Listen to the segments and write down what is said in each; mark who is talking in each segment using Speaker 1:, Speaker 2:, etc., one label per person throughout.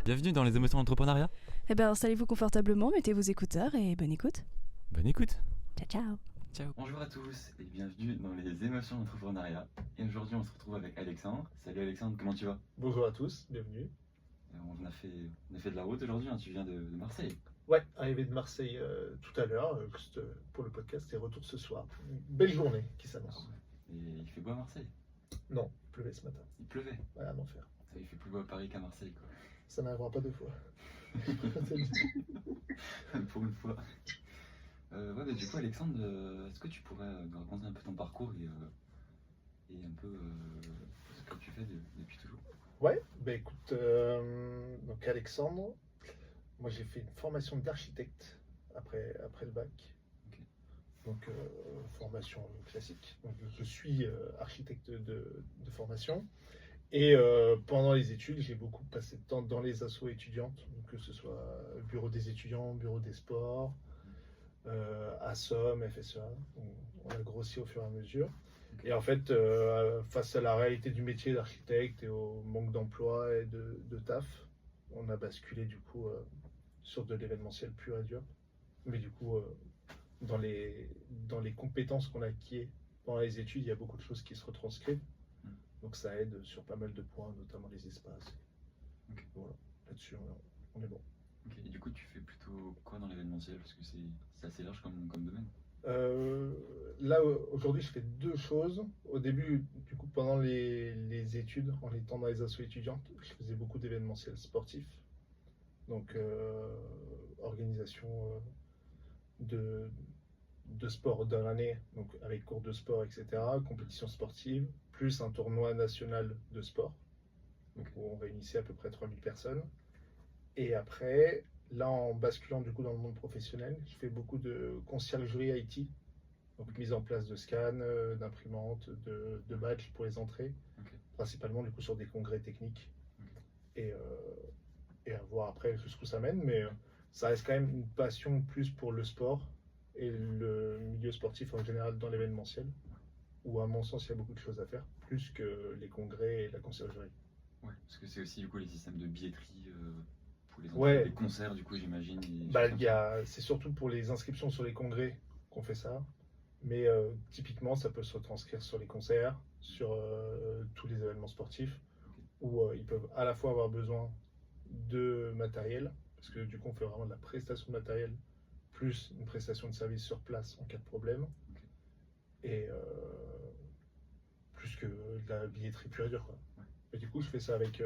Speaker 1: Bienvenue dans les émotions d'entrepreneuriat.
Speaker 2: Eh bien, installez-vous confortablement, mettez vos écouteurs et bonne écoute.
Speaker 1: Bonne écoute.
Speaker 2: Ciao, ciao.
Speaker 1: Ciao.
Speaker 3: Bonjour à tous et bienvenue dans les émotions d'entrepreneuriat. Et aujourd'hui, on se retrouve avec Alexandre. Salut Alexandre, comment tu vas?
Speaker 4: Bonjour à tous, bienvenue.
Speaker 3: On a fait de la route aujourd'hui, hein, tu viens de Marseille.
Speaker 4: Ouais, arrivé de Marseille tout à l'heure, juste pour le podcast et retour ce soir. Une belle journée qui s'annonce.
Speaker 3: Et il fait beau à Marseille?
Speaker 4: Non, il pleuvait ce matin.
Speaker 3: Il pleuvait.
Speaker 4: Ouais, un enfer.
Speaker 3: Il fait plus beau à Paris qu'à Marseille, quoi.
Speaker 4: Ça n'arrivera pas deux fois.
Speaker 3: Pour une fois. Ouais, du coup, Alexandre, est-ce que tu pourrais me raconter un peu ton parcours et un peu ce que tu fais depuis toujours?
Speaker 4: Ouais, bah écoute, donc Alexandre, moi j'ai fait une formation d'architecte après le bac.
Speaker 3: Ok.
Speaker 4: Donc formation classique. Donc, je suis architecte de formation. Et pendant les études, j'ai beaucoup passé de temps dans les assos étudiantes, donc que ce soit bureau des étudiants, bureau des sports, ASSOM, FSEA. On a grossi au fur et à mesure. Et en fait, face à la réalité du métier d'architecte et au manque d'emploi et de taf, on a basculé du coup sur de l'événementiel pur et dur. Mais du coup, dans les compétences qu'on a acquises pendant les études, il y a beaucoup de choses qui se retranscrivent. Donc ça aide sur pas mal de points, notamment les espaces.
Speaker 3: Ok.
Speaker 4: Voilà, là-dessus on est bon.
Speaker 3: Ok. Et du coup, tu fais plutôt quoi dans l'événementiel? Parce que c'est assez large comme domaine.
Speaker 4: Là aujourd'hui je fais deux choses. Au début, du coup pendant les études, en étant dans les assos étudiantes, je faisais beaucoup d'événementiels sportifs. Donc organisation de sport dans l'année, donc avec cours de sport, etc., compétition sportive, plus un tournoi national de sport, donc où on réunissait à peu près 3000 personnes. Et après, là en basculant du coup dans le monde professionnel, je fais beaucoup de conciergerie IT, donc mise en place de scans, d'imprimantes, de badges pour les entrées,
Speaker 3: Ok.
Speaker 4: principalement du coup sur des congrès techniques.
Speaker 3: Ok.
Speaker 4: Et à voir après jusqu'où ça mène, mais ça reste quand même une passion plus pour le sport et le milieu sportif en général dans l'événementiel, où à mon sens il y a beaucoup de choses à faire, plus que les congrès et la conciergerie.
Speaker 3: Ouais, parce que c'est aussi du coup les systèmes de billetterie pour les entrées,
Speaker 4: Ouais.
Speaker 3: les concerts, du coup, j'imagine. et
Speaker 4: Bah,
Speaker 3: choses comme ça.
Speaker 4: c'est surtout pour les inscriptions sur les congrès qu'on fait ça, mais typiquement ça peut se retranscrire sur les concerts, sur tous les événements sportifs, où ils peuvent à la fois avoir besoin de matériel, parce que du coup on fait vraiment de la prestation de matériel, plus une prestation de service sur place en cas de problème, et plus que de la billetterie pure et dure, quoi.
Speaker 3: Ouais.
Speaker 4: Et du coup je fais ça avec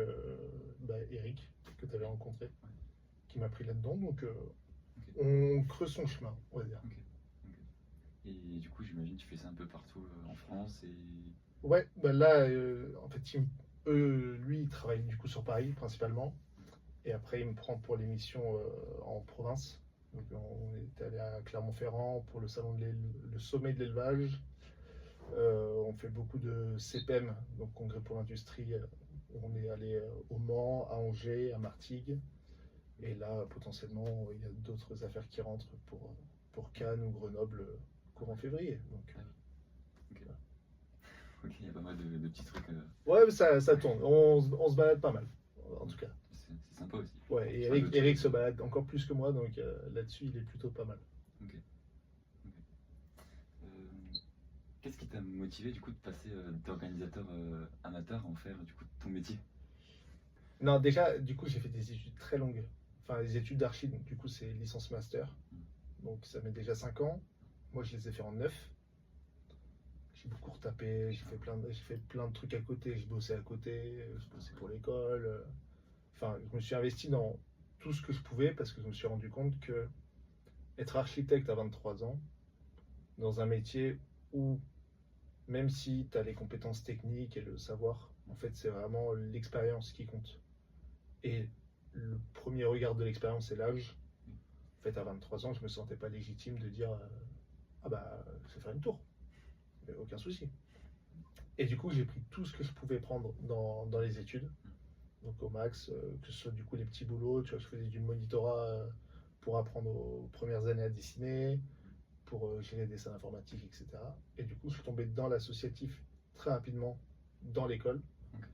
Speaker 4: Eric, que tu avais rencontré, qui m'a pris là-dedans, donc on creuse son chemin, on va dire.
Speaker 3: Ok. Et du coup, j'imagine que tu fais ça un peu partout en France et.
Speaker 4: Ouais, bah là, en fait, lui, il travaille du coup sur Paris principalement. Et après, il me prend pour l'émission en province. Donc, on est allé à Clermont-Ferrand pour le le sommet de l'élevage. On fait beaucoup de CPM, donc Congrès pour l'industrie. On est allé au Mans, à Angers, à Martigues. Et là, potentiellement, il y a d'autres affaires qui rentrent pour Cannes ou Grenoble courant février. Donc,
Speaker 3: Ok, il y a pas mal de petits trucs.
Speaker 4: ouais, mais ça tourne. On se balade pas mal, en tout cas.
Speaker 3: C'est sympa aussi.
Speaker 4: Ouais, et
Speaker 3: Pas de
Speaker 4: Eric
Speaker 3: trucs.
Speaker 4: se balade encore plus que moi, donc là-dessus, il est plutôt pas mal.
Speaker 3: Ok. Ok. Euh, Qu'est-ce qui t'a motivé du coup de passer d'organisateur amateur à en faire du coup ton métier?
Speaker 4: Non, déjà, du coup, j'ai fait des études très longues. Enfin, les études d'archi, donc du coup, c'est licence master. Donc, ça met déjà 5 ans. Moi, je les ai fait en 9. J'ai beaucoup retapé, j'ai fait plein de trucs à côté. Je bossais à côté, je bossais pour l'école. Enfin, je me suis investi dans tout ce que je pouvais parce que je me suis rendu compte que être architecte à 23 ans, dans un métier où, même si tu as les compétences techniques et le savoir, en fait, c'est vraiment l'expérience qui compte. Et le premier regard de l'expérience, c'est l'âge. En fait, à 23 ans, je me sentais pas légitime de dire ah bah, je vais faire une tour. Mais aucun souci. Et du coup, j'ai pris tout ce que je pouvais prendre dans les études. Donc au max, que ce soit du coup les petits boulots, tu vois, je faisais du monitorat pour apprendre aux premières années à dessiner, pour gérer des salles informatiques, etc. Et du coup, je suis tombé dans l'associatif très rapidement dans l'école.
Speaker 3: Ok.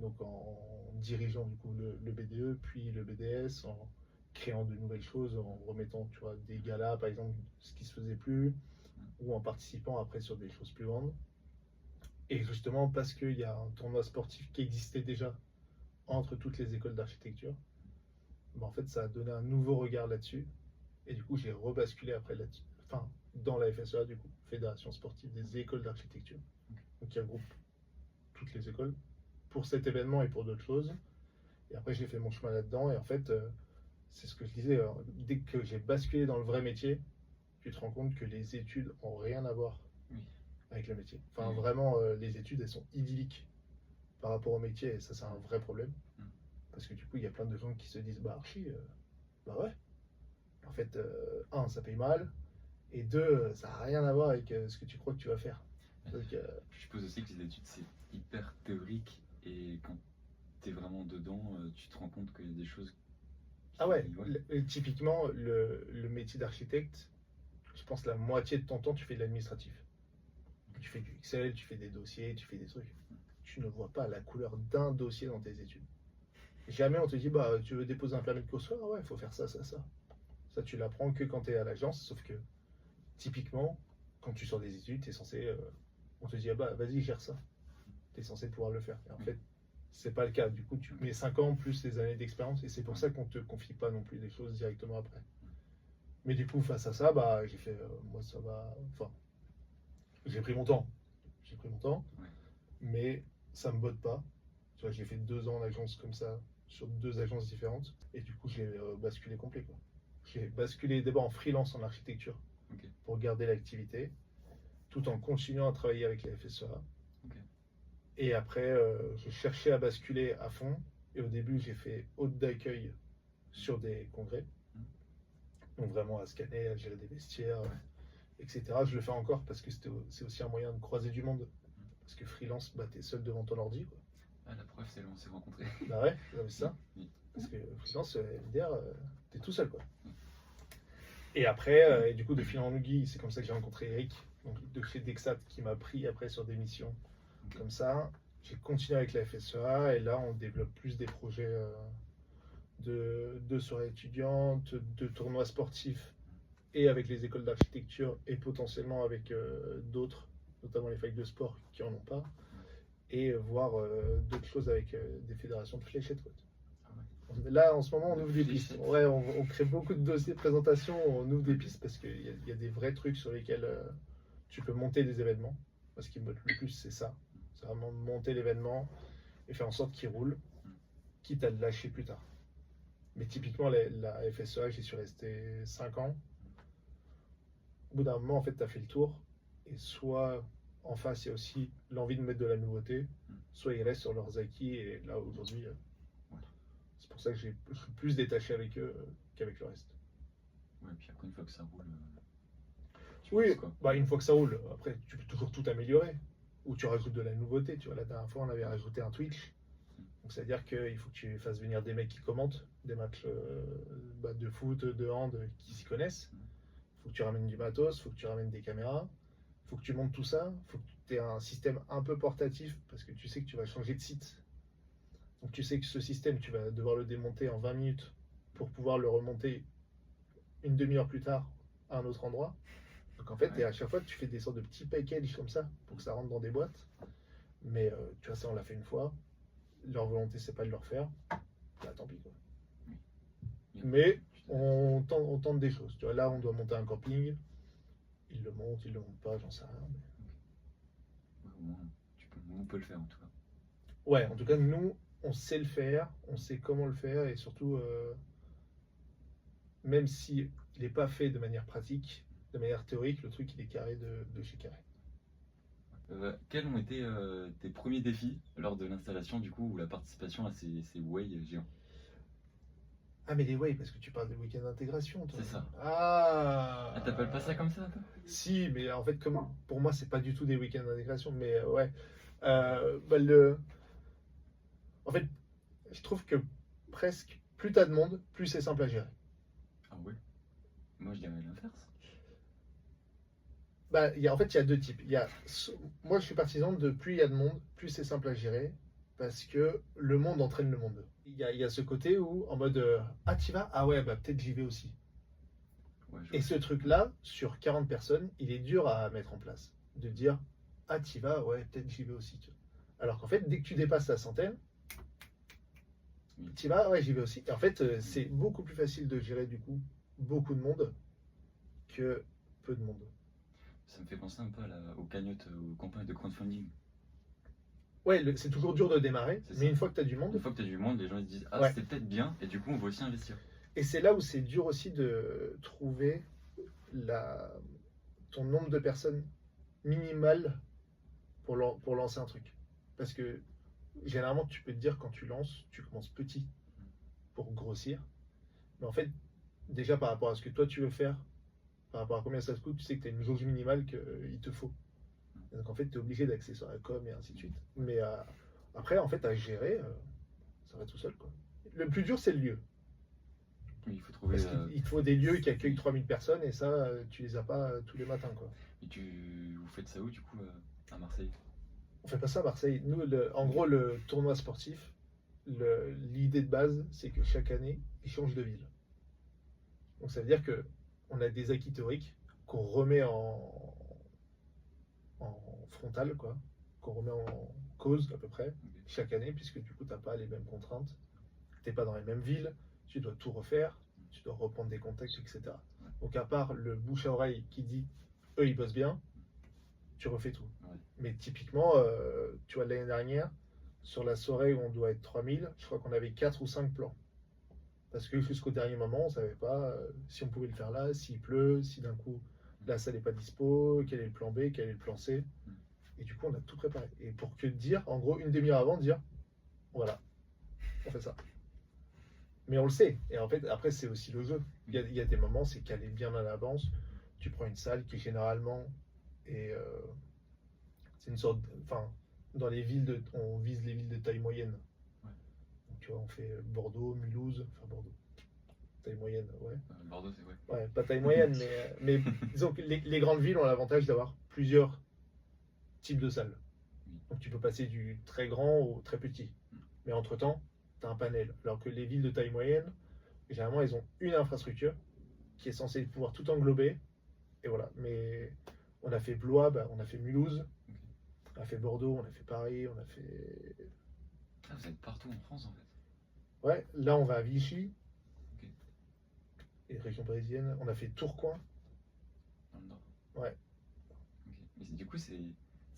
Speaker 4: donc en dirigeant du coup le BDE, puis le BDS, en créant de nouvelles choses, en remettant tu vois, des galas par exemple, ce qui se faisait plus, ou en participant après sur des choses plus grandes. Et justement parce qu'il y a un tournoi sportif qui existait déjà entre toutes les écoles d'architecture, ben, en fait ça a donné un nouveau regard là-dessus. Et du coup j'ai rebasculé après là-dessus, enfin dans la FSEA du coup, Fédération sportive des écoles d'architecture, donc qui regroupe toutes les écoles pour cet événement et pour d'autres choses. Et après j'ai fait mon chemin là-dedans et en fait c'est ce que je disais, dès que j'ai basculé dans le vrai métier, tu te rends compte que les études ont rien à voir
Speaker 3: Oui.
Speaker 4: avec le métier. Enfin
Speaker 3: Oui.
Speaker 4: vraiment les études elles sont idylliques par rapport au métier et ça c'est un vrai problème. Parce que du coup il y a plein de gens qui se disent bah archi, bah ouais. En fait, un, ça paye mal, et deux, ça n'a rien à voir avec ce que tu crois que tu vas faire. Donc,
Speaker 3: Je suppose aussi que les études, c'est hyper théorique et quand tu es vraiment dedans, tu te rends compte qu'il y a des choses qui...
Speaker 4: ah ouais, typiquement, le métier d'architecte, je pense la moitié de ton temps, tu fais de l'administratif. Tu fais du Excel, tu fais des dossiers, tu fais des trucs. Tu ne vois pas la couleur d'un dossier dans tes études. Jamais on te dit, bah, tu veux déposer un permis de construire, ah ouais, il faut faire ça, ça, ça. Ça, tu l'apprends que quand tu es à l'agence, sauf que typiquement, quand tu sors des études, tu es censé. On te dit, ah bah vas-y, gère ça. Tu es censé pouvoir le faire. Et en fait, c'est pas le cas. Du coup, tu mets 5 ans plus les années d'expérience, et c'est pour ça qu'on te confie pas non plus des choses directement après. Mais du coup, face à ça, bah, j'ai fait, moi, ça va. Enfin, j'ai pris mon temps. J'ai pris mon temps, mais ça me botte pas. Tu vois, j'ai fait 2 ans en agence comme ça, sur 2 agences différentes, et du coup, j'ai basculé complet, quoi. J'ai basculé d'abord en freelance en architecture pour garder l'activité, tout en continuant à travailler avec les FSEA. Et après, je cherchais à basculer à fond. Et au début, j'ai fait hôte d'accueil sur des congrès. Donc vraiment à scanner, à gérer des vestiaires, etc. Je le fais encore parce que c'est aussi un moyen de croiser du monde. Parce que freelance, bah, t'es seul devant ton ordi, quoi.
Speaker 3: Ah, la preuve, c'est là où on s'est rencontrés.
Speaker 4: Bah ouais, c'est ça. Parce que freelance, MDR, t'es tout seul, quoi. Et après, et du coup, de fil en aiguille, c'est comme ça que j'ai rencontré Eric, donc de chez Dexat, qui m'a pris après sur des missions comme ça. J'ai continué avec la FSEA et là, on développe plus des projets de soirées étudiantes, de tournois sportifs et avec les écoles d'architecture et potentiellement avec d'autres, notamment les facs de sport qui en ont pas, et voir d'autres choses avec des fédérations de fléchettes, quoi. Là, en ce moment, on ouvre des pistes. Ouais, on crée beaucoup de dossiers de présentation, on ouvre des pistes parce qu'il y a des vrais trucs sur lesquels tu peux monter des événements. Moi, ce qui me botte le plus, c'est ça. C'est vraiment monter l'événement et faire en sorte qu'il roule, quitte à le lâcher plus tard. Mais typiquement, la FSEA, j'y suis resté 5 ans. Au bout d'un moment, en fait, tu as fait le tour. Et soit en face, il y a aussi l'envie de mettre de la nouveauté, soit ils restent sur leurs acquis. Et là, aujourd'hui, c'est pour ça que je suis plus détaché avec eux qu'avec le reste.
Speaker 3: Ouais, puis après, une fois que ça roule,
Speaker 4: oui, bah, une fois que ça roule, après, tu peux toujours tout améliorer. Ou tu rajoutes de la nouveauté. Tu vois, la dernière fois, on avait rajouté un Twitch. Donc, c'est-à-dire qu'il faut que tu fasses venir des mecs qui commentent des matchs de foot, de hand, qui s'y connaissent. Il faut que tu ramènes du matos, il faut que tu ramènes des caméras. Il faut que tu montes tout ça. Il faut que tu aies un système un peu portatif parce que tu sais que tu vas changer de site. Donc tu sais que ce système, tu vas devoir le démonter en 20 minutes pour pouvoir le remonter une demi-heure plus tard à un autre endroit. Donc en fait, et à chaque fois, tu fais des sortes de petits packages comme ça pour que ça rentre dans des boîtes. Mais tu vois, ça, on l'a fait une fois. Leur volonté, c'est pas de le refaire. Bah, tant pis, quoi. Mais on tente des choses. Tu vois, là, on doit monter un camping. Ils le montent pas, j'en sais rien. Mais...
Speaker 3: au moins, on peut le faire en tout cas.
Speaker 4: Ouais, en tout cas, nous, on sait le faire, on sait comment le faire, et surtout, même s'il n'est pas fait de manière pratique, de manière théorique, le truc, il est carré de chez carré.
Speaker 3: Quels ont été tes premiers défis lors de l'installation, du coup, ou la participation à ces way géants?
Speaker 4: Ah, mais les way, parce que tu parles des week-ends d'intégration, toi.
Speaker 3: C'est ça.
Speaker 4: Ah,
Speaker 3: t'appelles pas ça comme ça, toi?
Speaker 4: Si, mais en fait, comme pour moi, c'est pas du tout des week-ends d'intégration, mais ouais. En fait, je trouve que presque plus t'as de monde, plus c'est simple à gérer.
Speaker 3: Ah ouais? Moi, je dirais l'inverse.
Speaker 4: Bah, en fait, il y a deux types. Moi, je suis partisan de plus il y a de monde, plus c'est simple à gérer. parce que le monde entraîne le monde. Il y a ce côté où, en mode ah, t'y vas? Ah ouais, bah peut-être j'y vais aussi.
Speaker 3: Ouais, je
Speaker 4: Et
Speaker 3: vois.
Speaker 4: ce truc-là, sur 40 personnes, il est dur à mettre en place. De dire ah, t'y vas? Ouais, peut-être j'y vais aussi. Tu vois. Alors qu'en fait, dès que tu dépasses la centaine,
Speaker 3: Oui.
Speaker 4: t'y vas? Ouais, j'y vais aussi. Et en fait, c'est beaucoup plus facile de gérer du coup beaucoup de monde que peu de monde.
Speaker 3: Ça me fait penser un peu aux cagnottes, aux campagnes de crowdfunding.
Speaker 4: Ouais, c'est toujours dur de démarrer,
Speaker 3: C'est
Speaker 4: mais
Speaker 3: ça.
Speaker 4: une fois que tu as du monde,
Speaker 3: Une fois que tu as du monde, les gens ils se disent ah
Speaker 4: Ouais.
Speaker 3: c'était peut-être bien et du coup on va aussi investir.
Speaker 4: et c'est là où c'est dur aussi de trouver la, ton nombre de personnes minimal pour lancer un truc. Parce que généralement, tu peux te dire quand tu lances, tu commences petit pour grossir. Mais en fait, déjà par rapport à ce que toi tu veux faire, par rapport à combien ça te coûte, tu sais que tu as une jauge minimale qu'il te faut. Et donc en fait, tu es obligé d'axer sur la com et ainsi de suite. Mais après, en fait, à gérer, ça va tout seul. Quoi. Le plus dur, c'est le lieu.
Speaker 3: Oui, il faut trouver.
Speaker 4: Parce qu'il te faut des lieux qui accueillent 3000 personnes et ça, tu les as pas tous les matins. Quoi.
Speaker 3: Et vous faites ça où du coup à Marseille?
Speaker 4: On fait pas ça à Marseille. Nous, en gros, le tournoi sportif, l'idée de base, c'est que chaque année, il change de ville. Donc ça veut dire que on a des acquis théoriques qu'on remet en frontal, quoi, qu'on remet en cause à peu près
Speaker 3: Ok.
Speaker 4: chaque année, puisque du coup, tu n'as pas les mêmes contraintes, tu n'es pas dans les mêmes villes, tu dois tout refaire, tu dois reprendre des contacts, etc. Donc à part le bouche à oreille qui dit eux ils bossent bien, tu refais tout.
Speaker 3: Ouais.
Speaker 4: Mais typiquement, tu vois, l'année dernière, sur la soirée où on doit être 3000, je crois qu'on avait 4 ou 5 plans. Parce que jusqu'au dernier moment, on ne savait pas si on pouvait le faire là, s'il pleut, si d'un coup la salle n'est pas dispo, quel est le plan B, quel est le plan C. Et du coup, on a tout préparé. Et pour que dire, en gros, une demi-heure avant, dire voilà, on fait ça. Mais on le sait. Et en fait, après, c'est aussi le jeu. Il y a des moments, c'est calé bien à l'avance. Tu prends une salle qui généralement est. C'est une sorte. Enfin, dans les villes, on vise les villes de taille moyenne.
Speaker 3: Ouais.
Speaker 4: Donc, tu vois, on fait Bordeaux, Mulhouse. Enfin, Bordeaux. Taille moyenne, ouais.
Speaker 3: Bordeaux, c'est vrai.
Speaker 4: Ouais, pas taille moyenne, mais disons que les grandes villes ont l'avantage d'avoir plusieurs types de salles. Donc tu peux passer du très grand au très petit. Mais entre-temps, tu as un panel. Alors que les villes de taille moyenne, généralement, elles ont une infrastructure qui est censée pouvoir tout englober. Et voilà. Mais on a fait Blois, on a fait Mulhouse, on a fait Bordeaux, on a fait Paris, on a fait.
Speaker 3: Ah, vous êtes partout en France en fait.
Speaker 4: Ouais, là on va à Vichy.
Speaker 3: Ok.
Speaker 4: Et région parisienne. On a fait Tourcoing.
Speaker 3: Dans le Nord.
Speaker 4: Ouais.
Speaker 3: Ok. Mais du coup, c'est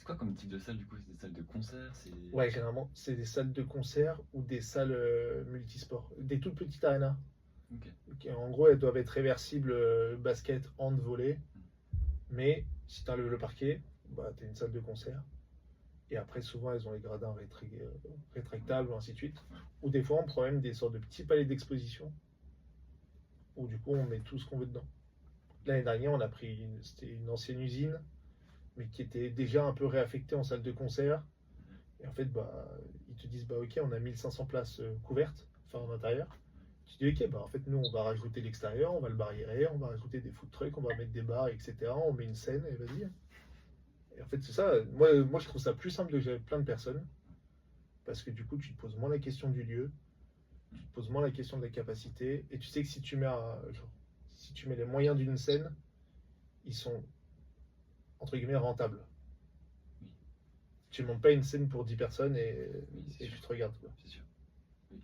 Speaker 3: quoi comme type de salle du coup? C'est des salles de concert?
Speaker 4: Ouais, généralement, c'est des salles de concert ou des salles multisports. Des toutes petites arénas.
Speaker 3: Ok.
Speaker 4: En gros, elles doivent être réversibles basket, hand, volley. Mais si tu as le parquet, tu as une salle de concert. Et après, souvent, elles ont les gradins rétractables, ou ainsi de suite. Ou des fois, on prend même des sortes de petits palais d'exposition. Où du coup, on met tout ce qu'on veut dedans. L'année dernière, on a pris c'était une ancienne usine, mais qui était déjà un peu réaffectée en salle de concert. Et en fait, ils te disent, ok, on a 1500 places couvertes, enfin en intérieur. Tu dis, ok, en fait, nous, on va rajouter l'extérieur, on va le barriérer, on va rajouter des food trucks, on va mettre des bars, etc. On met une scène et vas-y. Et en fait, c'est ça. Moi, je trouve ça plus simple de gérer plein de personnes. Parce que du coup, tu te poses moins la question du lieu, tu te poses moins la question de la capacité. Et tu sais que si tu mets, si tu mets les moyens d'une scène, ils sont, entre guillemets, rentables.
Speaker 3: Oui.
Speaker 4: Tu ne montes pas une scène pour 10 personnes et
Speaker 3: sûr.
Speaker 4: tu te regardes. Quoi.
Speaker 3: C'est sûr. Oui.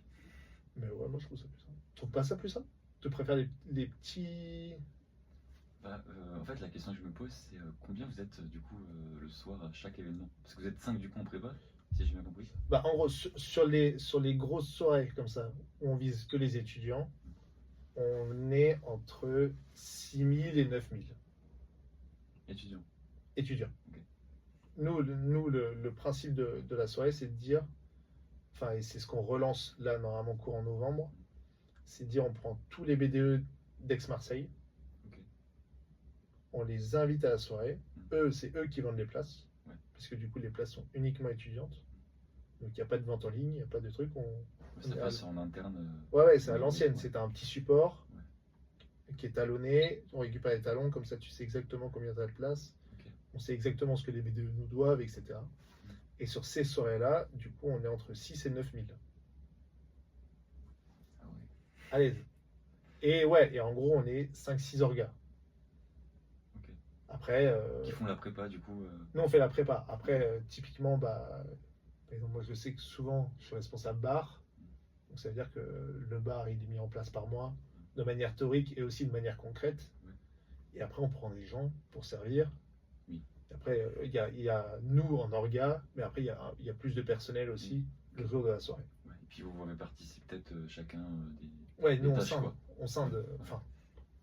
Speaker 4: Mais ouais, moi je trouve ça plus simple. Tu trouves pas ça plus simple? Tu préfères les petits.
Speaker 3: En fait, la question que je me pose, c'est combien vous êtes du coup le soir à chaque événement? Parce que vous êtes 5 du coup en prépa, si j'ai bien compris.
Speaker 4: En gros, sur les grosses soirées comme ça, où on vise que les étudiants, on est entre 6000 et 9000
Speaker 3: Étudiants.
Speaker 4: étudiants.
Speaker 3: Ok.
Speaker 4: Nous, le principe de la soirée, c'est de dire, enfin, et c'est ce qu'on relance là, normalement, courant novembre, c'est de dire, on prend tous les BDE d'Aix-Marseille,
Speaker 3: Ok.
Speaker 4: on les invite à la soirée, c'est eux qui vendent les places,
Speaker 3: Ouais.
Speaker 4: parce que du coup, les places sont uniquement étudiantes. Donc, il n'y a pas de vente en ligne, il n'y a pas de truc.
Speaker 3: Ça passe en interne.
Speaker 4: Ouais, c'est à
Speaker 3: Ouais,
Speaker 4: l'ancienne,
Speaker 3: ouais.
Speaker 4: c'est un petit support qui est talonné, on récupère les talons, comme ça tu sais exactement combien tu as de place,
Speaker 3: Ok.
Speaker 4: on sait exactement ce que les BDE nous doivent, etc. Et sur ces soirées-là, du coup, on est entre 6 et 9 000.
Speaker 3: Ah ouais.
Speaker 4: À l'aise. Et ouais, et en gros, on est 5-6 orgas.
Speaker 3: Ok.
Speaker 4: Après,
Speaker 3: Qui font la prépa, du coup.
Speaker 4: nous, on fait la prépa. Après, typiquement, bah, par exemple, moi, je sais que souvent, je suis responsable bar. Donc, ça veut dire que le bar, il est mis en place par moi, de manière théorique et aussi de manière concrète.
Speaker 3: Ouais.
Speaker 4: Et après, on prend des gens pour servir.
Speaker 3: Oui.
Speaker 4: Et après, il y a nous en orga, mais après, il y a plus de personnel aussi le jour de la soirée.
Speaker 3: Ouais. Et puis vous vous répartissez peut-être chacun des.
Speaker 4: Ouais,
Speaker 3: Des
Speaker 4: nous, on
Speaker 3: tâches,
Speaker 4: scinde.
Speaker 3: quoi.
Speaker 4: On scinde.
Speaker 3: Ouais.
Speaker 4: Enfin,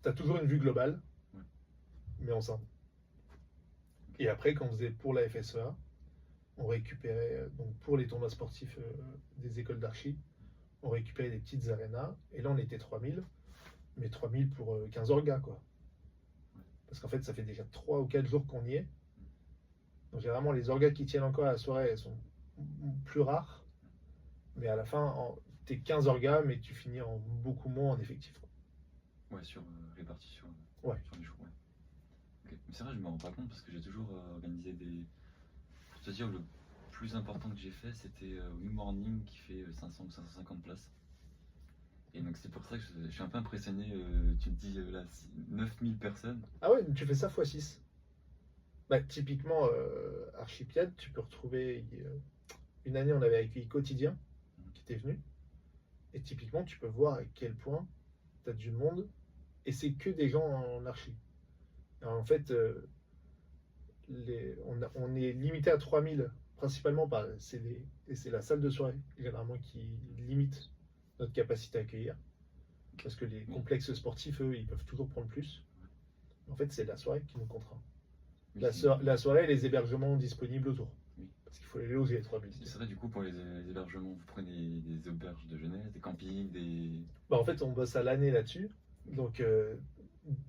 Speaker 4: t'as toujours une vue globale,
Speaker 3: Ouais.
Speaker 4: mais on scinde. Et après, quand on faisait pour la FSEA, on récupérait, donc pour les tournois sportifs des écoles d'archi, on récupérait des petites arénas. Et là, on était 3000, mais 3000 pour 15 orgas, quoi. Parce qu'en fait, ça fait déjà 3 ou 4 jours qu'on y est. Donc, généralement, les orgas qui tiennent encore à la soirée, elles sont plus rares. Mais à la fin, t'es 15 orgas, mais tu finis en beaucoup moins en effectif, quoi.
Speaker 3: Ouais, répartis sur
Speaker 4: Ouais.
Speaker 3: sur les jours. Ouais. Ok. Mais c'est vrai, je me rends pas compte parce que j'ai toujours organisé des. Pour te dire, le plus important que j'ai fait, c'était New Morning qui fait 500 ou 550 places. Et donc c'est pour ça que je suis un peu impressionné. Tu te dis là, 9000 personnes.
Speaker 4: Ah ouais, tu fais ça x6. Bah, typiquement, Archipiade, tu peux retrouver. Une année, on avait accueilli Quotidien, qui était venu. Et typiquement, tu peux voir à quel point tu as du monde. Et c'est que des gens en archi. Alors, en fait, on est limité à 3000, principalement par. Et c'est la salle de soirée, généralement, qui limite notre capacité à accueillir. Parce que les complexes sportifs, eux, ils peuvent toujours prendre plus. En fait, c'est la soirée qui nous contraint.
Speaker 3: Oui,
Speaker 4: La soirée, les hébergements disponibles autour.
Speaker 3: Oui.
Speaker 4: Parce qu'il faut les loger, les 3000.
Speaker 3: C'est vrai, du coup, pour les hébergements, vous prenez des auberges de jeunesse, des campings, des.
Speaker 4: Bah, en fait, on bosse à l'année là-dessus. Donc,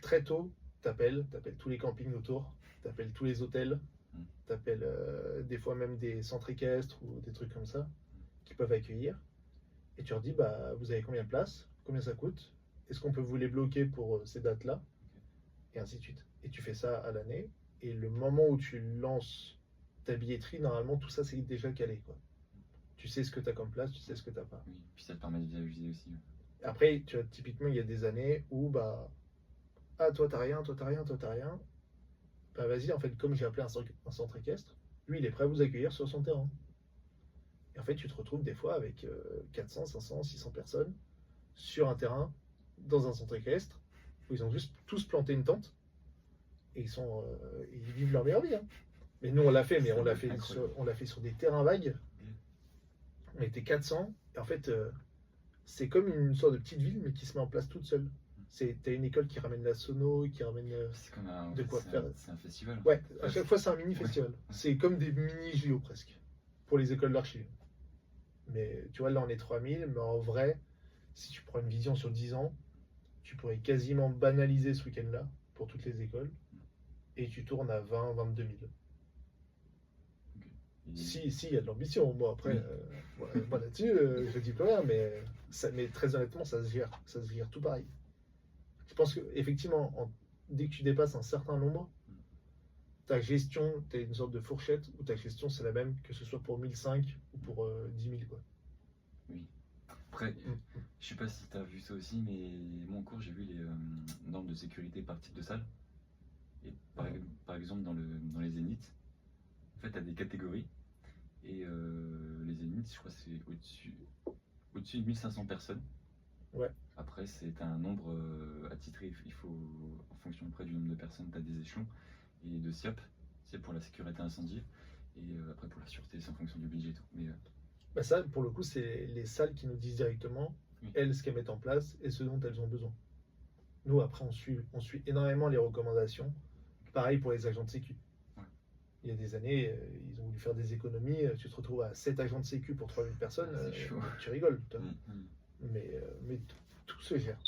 Speaker 4: très tôt, t'appelles tous les campings autour, t'appelles tous les hôtels, t'appelles des fois même des centres équestres ou des trucs comme ça qui peuvent accueillir. Et tu leur dis, bah, vous avez combien de places? Combien ça coûte? Est-ce qu'on peut vous les bloquer pour ces dates-là? Et ainsi de suite. Et tu fais ça à l'année. Et le moment où tu lances ta billetterie, normalement, tout ça, c'est déjà calé, quoi. Tu sais ce que tu as comme place, tu sais ce que tu n'as pas.
Speaker 3: Oui, puis ça te permet de visualiser aussi.
Speaker 4: Après, tu vois, typiquement, il y a des années où, bah, ah, toi, t'as rien, toi, t'as rien, toi, t'as rien. Bah, vas-y, en fait, comme j'ai appelé un centre équestre, lui, il est prêt à vous accueillir sur son terrain. Et en fait, tu te retrouves des fois avec 400, 500, 600 personnes sur un terrain, dans un centre équestre, où ils ont juste tous planté une tente, et ils vivent leur meilleure vie, hein. Mais nous, on l'a fait, mais
Speaker 3: Ça
Speaker 4: on l'a
Speaker 3: doit être
Speaker 4: fait
Speaker 3: incroyable.
Speaker 4: sur des terrains vagues. On était 400, et en fait, c'est comme une sorte de petite ville, mais qui se met en place toute seule. T'as une école qui ramène la sono, qui ramène
Speaker 3: C'est comme un.
Speaker 4: de quoi faire.
Speaker 3: C'est un festival.
Speaker 4: Ouais, à chaque fois, c'est un mini-festival.
Speaker 3: Ouais.
Speaker 4: C'est comme des mini-JO presque, pour les écoles d'archi. Mais tu vois, là, on est 3000, mais en vrai, si tu prends une vision sur 10 ans, tu pourrais quasiment banaliser ce week-end-là pour toutes les écoles, et tu tournes à 20, 22 000.
Speaker 3: Et-
Speaker 4: Si, il y a de l'ambition. Moi, après,
Speaker 3: Oui.
Speaker 4: moi là-dessus, je dis plus rien, mais très honnêtement, ça se gère. Ça se gère tout pareil. Je pense qu'effectivement, dès que tu dépasses un certain nombre, ta gestion, tu as une sorte de fourchette où ta gestion, c'est la même, que ce soit pour 1005 ou pour 10 000, quoi.
Speaker 3: Après, je sais pas si tu as vu ça aussi, mais moi en cours, j'ai vu les normes de sécurité par type de salle. Et par exemple, dans les zéniths, en fait, tu as des catégories. Et les zéniths, je crois que c'est au-dessus de 1500 personnes.
Speaker 4: Ouais.
Speaker 3: Après, c'est un nombre attitré. Il faut, en fonction après du nombre de personnes, tu as des échelons et de SIAP. C'est pour la sécurité incendie. Et après, pour la sûreté, c'est en fonction du budget et tout. Mais
Speaker 4: Bah ça, pour le coup, c'est les salles qui nous disent directement, elles, ce qu'elles mettent en place et ce dont elles ont besoin. Nous, après, on suit énormément les recommandations. Pareil pour les agents de sécu.
Speaker 3: Ouais.
Speaker 4: Il y a des années, ils ont voulu faire des économies. Tu te retrouves à 7 agents de sécu pour 3000 personnes.
Speaker 3: C'est chaud.
Speaker 4: Tu rigoles, toi.
Speaker 3: Mm.
Speaker 4: Mais tout se gère.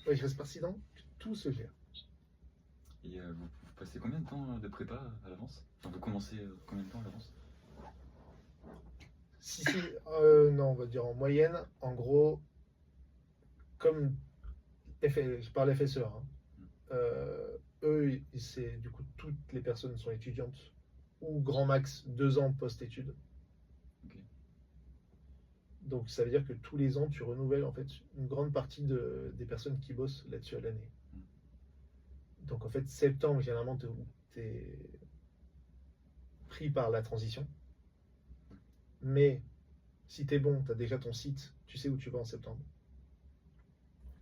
Speaker 4: Ouais, je reste président, tout se gère.
Speaker 3: Et vous passez combien de temps de prépa à l'avance? Enfin, vous commencez combien de temps à l'avance?
Speaker 4: Si, non, on va dire en moyenne, en gros, comme je parle FSE, hein, eux, c'est du coup toutes les personnes sont étudiantes ou grand max 2 ans post-études. Donc ça veut dire que tous les ans, tu renouvelles en fait une grande partie des personnes qui bossent là-dessus à l'année. Donc en fait, septembre, généralement, tu es pris par la transition. Mais si tu es bon, tu as déjà ton site, tu sais où tu vas en septembre.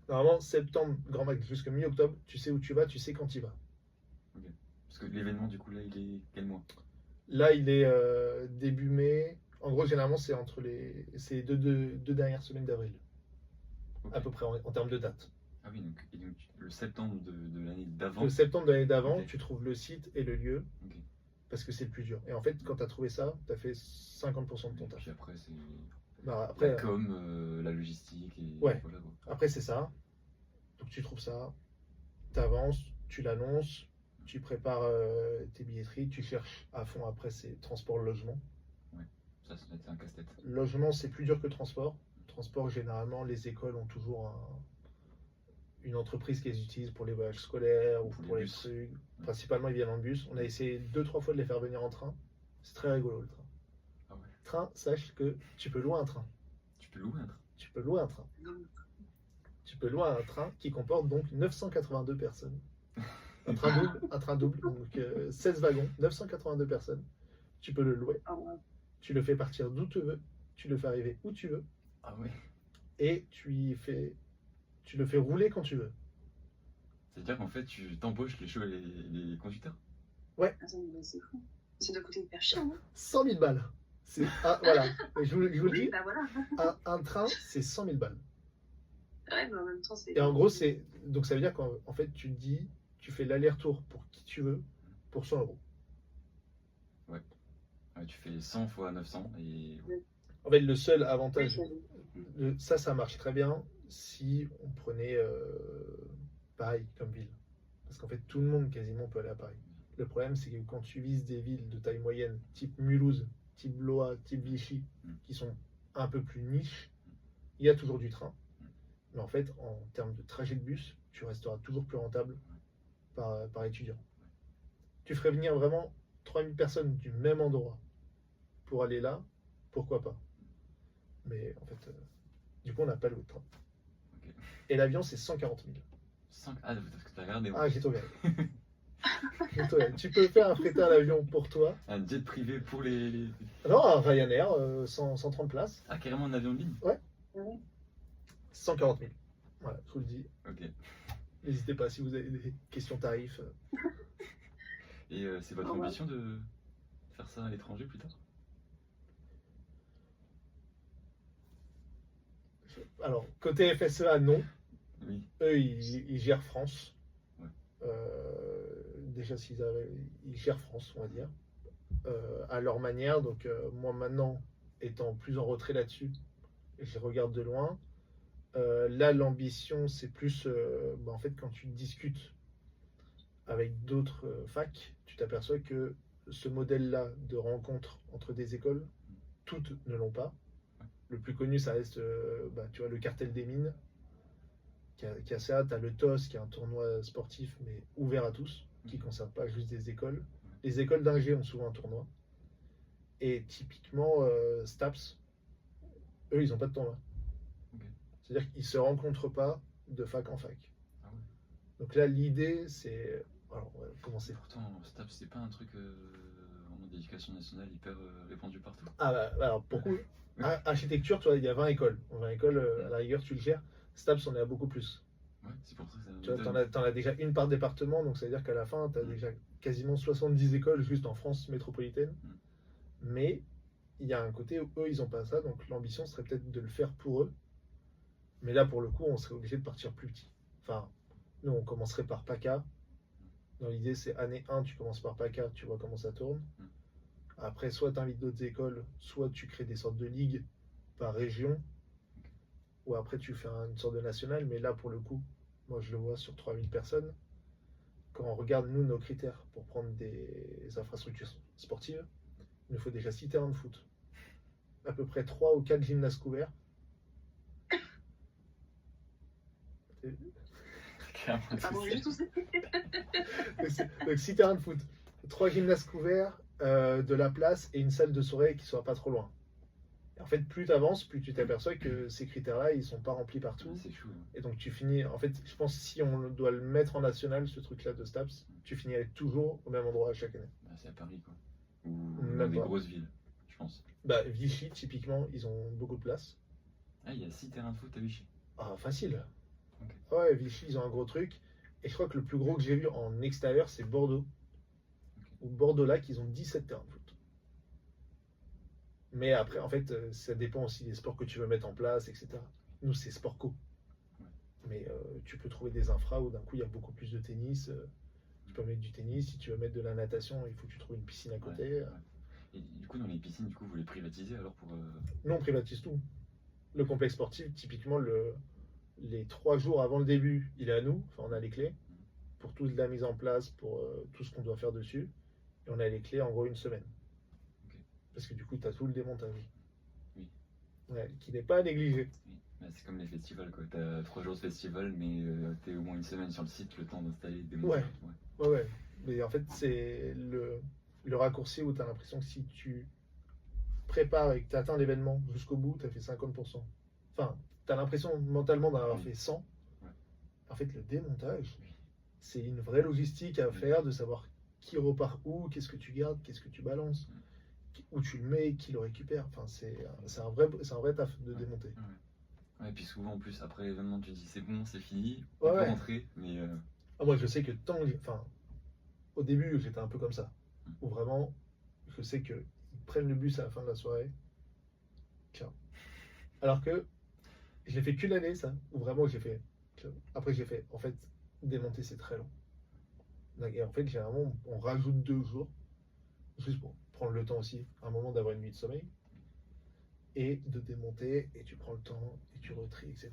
Speaker 4: Normalement, septembre, grand max jusqu'à mi-octobre, tu sais où tu vas, tu sais quand tu y vas.
Speaker 3: Parce que l'événement, du coup, là, il est quel mois?
Speaker 4: Là, il est début mai. En gros, généralement, c'est entre c'est deux dernières semaines d'avril,
Speaker 3: Ok.
Speaker 4: à peu près en termes de date.
Speaker 3: Ah oui, donc, et donc le septembre de l'année d'avant.
Speaker 4: Le septembre de l'année d'avant,
Speaker 3: Ok.
Speaker 4: tu trouves le site et le lieu,
Speaker 3: Ok.
Speaker 4: parce que c'est le plus dur. Et en fait, quand tu as trouvé ça, tu as fait 50% de ton
Speaker 3: Et
Speaker 4: taf.
Speaker 3: puis après, c'est
Speaker 4: Bah,
Speaker 3: la
Speaker 4: après,
Speaker 3: com, la logistique et
Speaker 4: Ouais.
Speaker 3: voilà quoi.
Speaker 4: après c'est ça. Donc tu trouves ça, tu avances, tu l'annonces, tu prépares tes billetteries, tu cherches à fond après c'est transport, logement.
Speaker 3: Ça va être un casse-tête.
Speaker 4: Logement, c'est plus dur que transport. Transport, généralement, les écoles ont toujours une entreprise qu'elles utilisent pour les voyages scolaires ou
Speaker 3: Pour les
Speaker 4: pour les
Speaker 3: bus.
Speaker 4: trucs. Principalement, ils viennent en bus. On a essayé 2-3 fois de les faire venir en train. C'est très rigolo le train.
Speaker 3: Ah ouais.
Speaker 4: Train, sache que tu peux louer un train.
Speaker 3: Tu peux louer un train.
Speaker 4: Tu peux louer un train. Tu peux louer un train qui comporte donc 982 personnes. Un train double, donc 16 wagons, 982 personnes. Tu peux le louer. Tu le fais partir d'où tu veux. Tu le fais arriver où tu veux.
Speaker 3: Ah ouais.
Speaker 4: Et tu le fais rouler quand tu veux.
Speaker 3: C'est-à-dire qu'en fait, tu t'embauches les conducteurs.
Speaker 5: Attends, mais c'est fou. Ça doit coûter hyper cher, non?
Speaker 4: 100 000 balles. Voilà. Je vous le
Speaker 5: Oui,
Speaker 4: dis,
Speaker 5: bah voilà.
Speaker 4: un train, c'est 100 000 balles.
Speaker 5: Ouais, mais en même temps, c'est.
Speaker 4: Et en gros, donc ça veut dire qu'en fait, tu te dis, tu fais l'aller-retour pour qui tu veux pour 100 euros.
Speaker 3: Ouais, tu fais 100 fois 900 et
Speaker 4: En fait, le seul
Speaker 5: Oui,
Speaker 4: avantage, ça marche très bien si on prenait Paris comme ville. Parce qu'en fait, tout le monde quasiment peut aller à Paris. Le problème, c'est que quand tu vises des villes de taille moyenne, type Mulhouse, type Blois, type Vichy, qui sont un peu plus niches, il y a toujours du train. Mais en fait, en termes de trajet de bus, tu resteras toujours plus rentable par étudiant. Tu ferais venir vraiment 3000 personnes du même endroit pour aller là, pourquoi pas. Mais en fait, du coup, on n'a pas le train.
Speaker 3: Ok.
Speaker 4: Et l'avion, c'est 140 000.
Speaker 3: 5... Ah, parce que t'as regardé.
Speaker 4: Ah, j'ai tout regardé. J'ai tout regardé. Tu peux faire affréter un avion pour toi.
Speaker 3: Un jet privé pour les...
Speaker 4: Non, un Ryanair, 130 places,
Speaker 3: Ah, carrément un avion de ligne.
Speaker 4: 140 000. Voilà, je vous le dis.
Speaker 3: Ok.
Speaker 4: N'hésitez pas si vous avez des questions tarifs.
Speaker 3: Et c'est votre
Speaker 5: Ah ouais.
Speaker 3: ambition de faire ça à l'étranger plus tard?
Speaker 4: Alors, côté FSEA, non.
Speaker 3: Oui.
Speaker 4: Eux, ils gèrent France.
Speaker 3: Ouais.
Speaker 4: Déjà, ils gèrent France, on va dire, à leur manière. Donc, moi, maintenant, étant plus en retrait là-dessus, je regarde de loin. Là, l'ambition, c'est plus, en fait, quand tu discutes avec d'autres facs, tu t'aperçois que ce modèle-là de rencontre entre des écoles, toutes ne l'ont pas. Le plus connu, ça reste tu vois, le cartel des mines, qui a ça. Tu as le TOS, qui est un tournoi sportif, mais ouvert à tous, qui ne concerne pas juste des écoles. Les écoles d'ingé ont souvent un tournoi. Et typiquement, STAPS, eux, ils n'ont pas de tournoi.
Speaker 3: Ok.
Speaker 4: C'est-à-dire qu'ils ne se rencontrent pas de fac en fac.
Speaker 3: Ah ouais.
Speaker 4: Donc là, l'idée, c'est... Alors, on va commencer.
Speaker 3: Pourtant, STAPS, c'est pas un truc vraiment d'éducation nationale hyper répandu partout.
Speaker 4: Ah bah, alors, pourquoi architecture, tu vois, il y a 20 écoles. 20 écoles, à la rigueur, tu le gères. STAPS, on est à beaucoup plus.
Speaker 3: Ouais, c'est pour ça que ça
Speaker 4: Tu vois,
Speaker 3: m'étonne.
Speaker 4: t'en as déjà une par département, donc ça veut dire qu'à la fin, tu as déjà quasiment 70 écoles juste en France métropolitaine. Mais il y a un côté où eux, ils n'ont pas ça, donc l'ambition serait peut-être de le faire pour eux. Mais là, pour le coup, on serait obligé de partir plus petit. Enfin, nous, on commencerait par PACA. Dans l'idée, c'est année 1, tu commences par PACA, tu vois comment ça tourne. Après, soit tu invites d'autres écoles, soit tu crées des sortes de ligues par région, ou après tu fais une sorte de national. Mais là, pour le coup, moi je le vois sur 3000 personnes. Quand on regarde, nous, nos critères pour prendre des infrastructures sportives, il nous faut déjà 6 terrains de foot, à peu près 3 ou 4 gymnases couverts.
Speaker 3: Clairement,
Speaker 5: Ah bon, juste tout ça.
Speaker 4: Donc 6 terrains de foot, 3 gymnases couverts, de la place et une salle de soirée qui soit pas trop loin. Et en fait, plus tu avances, plus tu t'aperçois que ces critères-là, ils sont pas remplis partout.
Speaker 3: C'est chou.
Speaker 4: Et donc tu finis, en fait, je pense que si on doit le mettre en national, ce truc-là de STAPS, tu finirais toujours au même endroit à chaque année.
Speaker 3: Bah, c'est à Paris, quoi. Ou
Speaker 4: Même
Speaker 3: dans des
Speaker 4: pas.
Speaker 3: grosses villes, je pense.
Speaker 4: Bah, Vichy, typiquement, ils ont beaucoup de place.
Speaker 3: Ah, il y a 6 terrains de foot à Vichy.
Speaker 4: Ah, facile.
Speaker 3: Ok.
Speaker 4: Ouais, Vichy, ils ont un gros truc. Et je crois que le plus gros que j'ai vu en extérieur, c'est Bordeaux. Ou Bordeaux-Lac, ils ont 17 terrains de foot. Mais après, en fait, ça dépend aussi des sports que tu veux mettre en place, etc. Nous, c'est sport co.
Speaker 3: Ouais.
Speaker 4: Mais tu peux trouver des infras où d'un coup, il y a beaucoup plus de tennis. Tu peux mettre du tennis. Si tu veux mettre de la natation, il faut que tu trouves une piscine à côté.
Speaker 3: Ouais. Et du coup, dans les piscines, du coup, vous les privatisez alors pour.
Speaker 4: Nous, on privatise tout. Le complexe sportif, typiquement, les 3 jours avant le début, il est à nous. Enfin, on a les clés pour toute la mise en place, pour tout ce qu'on doit faire dessus. Et on a les clés en gros une semaine.
Speaker 3: Ok.
Speaker 4: Parce que du coup, tu as tout le démontage.
Speaker 3: Oui.
Speaker 4: Ouais, qui n'est pas à négliger.
Speaker 3: Oui. Bah, c'est comme les festivals, quoi. T'as 3 jours de festival, mais t'es au moins une semaine sur le site, le temps d'installer des
Speaker 4: Ouais.
Speaker 3: Ouais.
Speaker 4: Ouais. Mais en fait, c'est le raccourci où tu as l'impression que si tu prépares et que tu atteins l'événement jusqu'au bout, tu as fait 50%. Enfin, tu as l'impression mentalement d'en avoir
Speaker 3: Oui.
Speaker 4: fait 100.
Speaker 3: Ouais.
Speaker 4: En fait, le démontage,
Speaker 3: Oui.
Speaker 4: c'est une vraie logistique à
Speaker 3: Oui.
Speaker 4: faire, de savoir qui repart où, qu'est-ce que tu gardes, qu'est-ce que tu balances, où tu le mets, qui le récupère. Enfin, c'est un vrai taf de
Speaker 3: Ouais.
Speaker 4: démonter.
Speaker 3: Ouais, et puis souvent, en plus, après l'événement, tu dis c'est bon, c'est fini,
Speaker 4: Ouais,
Speaker 3: on peut
Speaker 4: ouais.
Speaker 3: rentrer, mais.
Speaker 4: Ah, moi, je sais que enfin, au début, j'étais un peu comme ça, où vraiment, je sais qu'ils prennent le bus à la fin de la soirée. Tiens. Alors que je l'ai fait qu'une année, ça, où vraiment j'ai fait. Après, j'ai fait, en fait, démonter, c'est très long. Et en fait, généralement, on rajoute 2 jours, juste pour prendre le temps aussi, à un moment d'avoir une nuit de sommeil, et de démonter, et tu prends le temps, et tu retries, etc.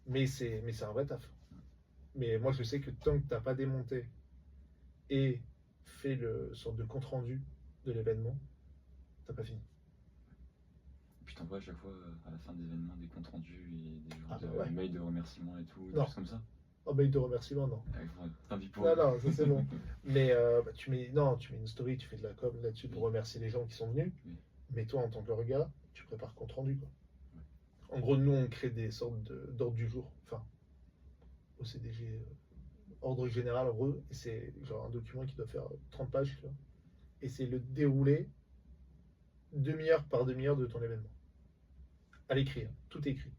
Speaker 4: Mais c'est un vrai taf. Mais moi, je sais que tant que tu n'as pas démonté et fait le sorte de compte-rendu de l'événement, t'as pas fini.
Speaker 3: Et puis t'envoies à chaque fois, à la fin des événements, des comptes rendus et des
Speaker 4: Ah,
Speaker 3: genres
Speaker 4: bah ouais.
Speaker 3: de mails de remerciements et tout, des
Speaker 4: Non.
Speaker 3: choses comme ça.
Speaker 4: Oh, mail de remerciement, non.
Speaker 3: Ouais, tant pis pour
Speaker 4: Non,
Speaker 3: eux.
Speaker 4: non, ça c'est bon. Mais bah, tu mets une story, tu fais de la com là-dessus pour
Speaker 3: Oui.
Speaker 4: remercier les gens qui sont venus.
Speaker 3: Oui.
Speaker 4: Mais toi, en tant que gars, tu prépares compte rendu, quoi. En gros, nous, on crée des sortes d'ordre du jour. Enfin, au CDG, ordre général, en gros. Et c'est genre un document qui doit faire 30 pages, tu vois. Et c'est le déroulé demi-heure par demi-heure de ton événement. À l'écrit, hein. Tout est écrit.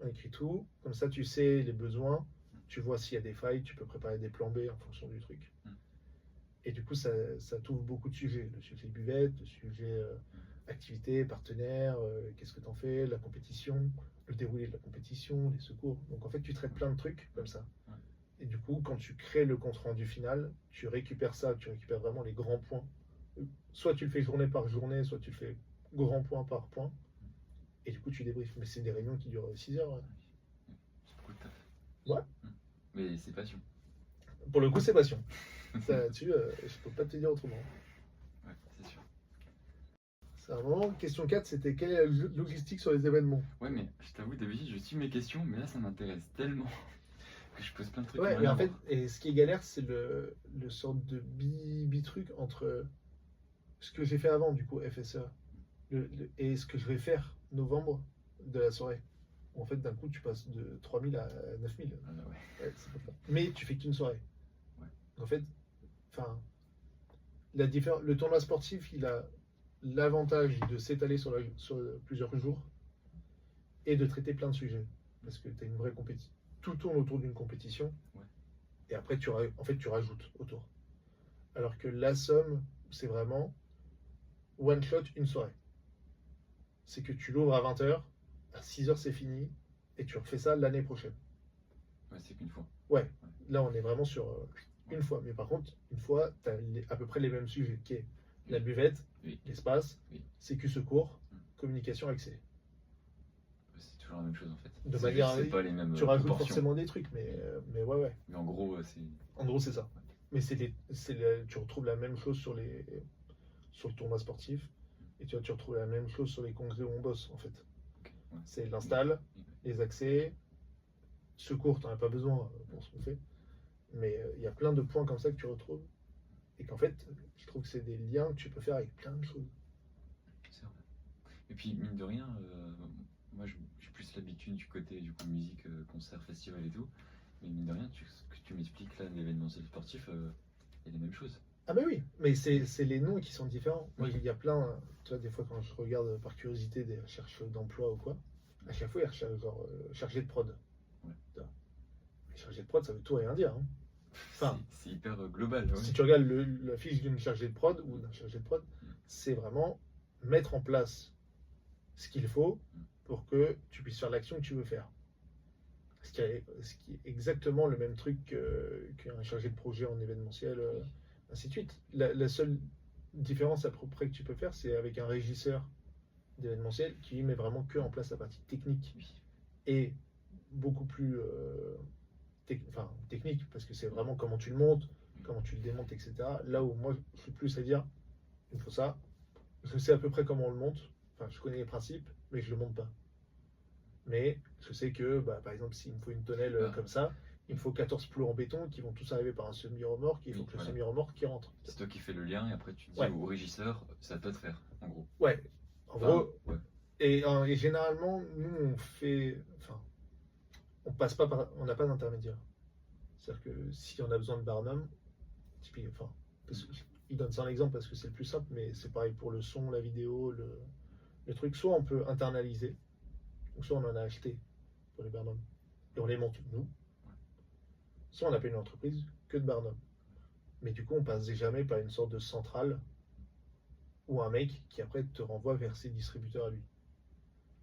Speaker 4: On écrit tout. Comme ça, tu sais les besoins. Tu vois s'il y a des failles. Tu peux préparer des plans B en fonction du truc. Et du coup, ça t'ouvre beaucoup de sujets. Le sujet buvette, le sujet activité, partenaire, qu'est-ce que tu en fais, la compétition, le déroulé de la compétition, les secours. Donc en fait, tu traites plein de trucs comme ça.
Speaker 3: Ouais.
Speaker 4: Et du coup, quand tu crées le compte rendu final, tu récupères ça, tu récupères vraiment les grands points. Soit tu le fais journée par journée, soit tu le fais grand point par point. Et du coup, tu débriefes. Mais c'est des réunions qui durent 6 heures. Ouais.
Speaker 3: C'est beaucoup de taf.
Speaker 4: Ouais.
Speaker 3: Mais c'est passion.
Speaker 4: Pour le coup, c'est passion. Ça, là-dessus, je peux pas te dire autrement.
Speaker 3: Ouais, c'est sûr.
Speaker 4: C'est un moment. Question 4, c'était quelle est la logistique sur les événements?
Speaker 3: Ouais, mais je t'avoue, d'habitude, je suis mes questions, mais là, ça m'intéresse tellement que je pose plein de trucs.
Speaker 4: Ouais,
Speaker 3: qui
Speaker 4: mais
Speaker 3: n'ont
Speaker 4: en
Speaker 3: rien à
Speaker 4: fait,
Speaker 3: voir.
Speaker 4: et ce qui est galère, c'est le sorte de bi-truc entre ce que j'ai fait avant, du coup, FSE, et ce que je vais faire novembre de la soirée. En fait, d'un coup, tu passes de 3000 à 9000.
Speaker 3: Ah, bah ouais.
Speaker 4: Ouais, c'est pas ça. Mais tu fais qu'une soirée.
Speaker 3: Ouais.
Speaker 4: En fait, enfin, le tournoi sportif, il a l'avantage de s'étaler sur plusieurs jours et de traiter plein de sujets. Parce que tu as une vraie compétition. Tout tourne autour d'une compétition.
Speaker 3: Ouais.
Speaker 4: Et après, tu rajoutes autour. Alors que la somme, c'est vraiment one shot, une soirée. C'est que tu l'ouvres à 20h, à 6h c'est fini, et tu refais ça l'année prochaine.
Speaker 3: Ouais, c'est qu'une fois.
Speaker 4: Ouais, là on est vraiment sur une fois. Mais par contre, une fois, tu as à peu près les mêmes sujets, qui est la buvette,
Speaker 3: Oui.
Speaker 4: l'espace,
Speaker 3: Oui.
Speaker 4: sécu secours, communication, accès.
Speaker 3: C'est toujours la même chose en fait.
Speaker 4: De
Speaker 3: C'est
Speaker 4: manière,
Speaker 3: juste, c'est pas les mêmes
Speaker 4: tu rajoutes
Speaker 3: proportions.
Speaker 4: forcément des trucs, mais ouais.
Speaker 3: Mais en gros, c'est.
Speaker 4: En gros, c'est ça. Mais tu retrouves la même chose sur le tournoi sportif. Et tu retrouves la même chose sur les congrès où on bosse, en fait.
Speaker 3: Ok, ouais.
Speaker 4: C'est l'install,
Speaker 3: Oui.
Speaker 4: les accès, secours, tu n'en as pas besoin pour ce qu'on fait. Mais il y a plein de points comme ça que tu retrouves. Et qu'en fait, je trouve que c'est des liens que tu peux faire avec plein de choses.
Speaker 3: C'est vrai. Et puis mine de rien, moi j'ai plus l'habitude du côté du coup musique, concert, festival et tout. Mais mine de rien, ce que tu m'expliques là, l'événementiel sportif, il y a les mêmes choses.
Speaker 4: Ah bah oui, mais c'est les noms qui sont différents. Moi,
Speaker 3: Oui.
Speaker 4: il y a plein, tu vois, des fois quand je regarde par curiosité des recherches d'emploi ou quoi, à chaque fois, ils recherchent genre chargé de prod.
Speaker 3: Ouais.
Speaker 4: Tu vois. Mais chargé de prod, ça veut tout et rien dire, hein. Enfin,
Speaker 3: C'est hyper global. Ouais.
Speaker 4: si tu regardes la fiche d'une chargée de prod ou d'un chargé de prod, c'est vraiment mettre en place ce qu'il faut pour que tu puisses faire l'action que tu veux faire. Ce qui est exactement le même truc qu'un chargé de projet en événementiel, ainsi de suite. La seule différence à peu près que tu peux faire, c'est avec un régisseur d'événementiel qui met vraiment que en place la partie technique
Speaker 3: Oui.
Speaker 4: et beaucoup plus technique, parce que c'est vraiment comment tu le montes, comment tu le démontes, etc. Là où moi je suis plus à dire, il me faut ça, je sais à peu près comment on le monte, enfin je connais les principes, mais je le monte pas. Mais je sais que, par exemple, s'il me faut une tonnelle
Speaker 3: Ah.
Speaker 4: comme ça, il me faut 14 plots en béton qui vont tous arriver par un semi-remorque, et il faut
Speaker 3: Oui,
Speaker 4: que le
Speaker 3: voilà.
Speaker 4: semi-remorque qui rentre.
Speaker 3: C'est toi qui fais le lien et après tu dis
Speaker 4: Ouais.
Speaker 3: au régisseur, ça peut te faire, en gros.
Speaker 4: Ouais, en
Speaker 3: Enfin,
Speaker 4: gros,
Speaker 3: ouais.
Speaker 4: et généralement, nous on passe pas par, on n'a pas d'intermédiaire. C'est-à-dire que si on a besoin de Barnum, il donne ça en exemple parce que c'est le plus simple, mais c'est pareil pour le son, la vidéo, le truc. Soit on peut internaliser, ou soit on en a acheté pour les Barnum et on les monte nous. Soit on appelle une entreprise que de Barnum. Mais du coup, on passe jamais par une sorte de centrale ou un mec qui après te renvoie vers ses distributeurs à lui.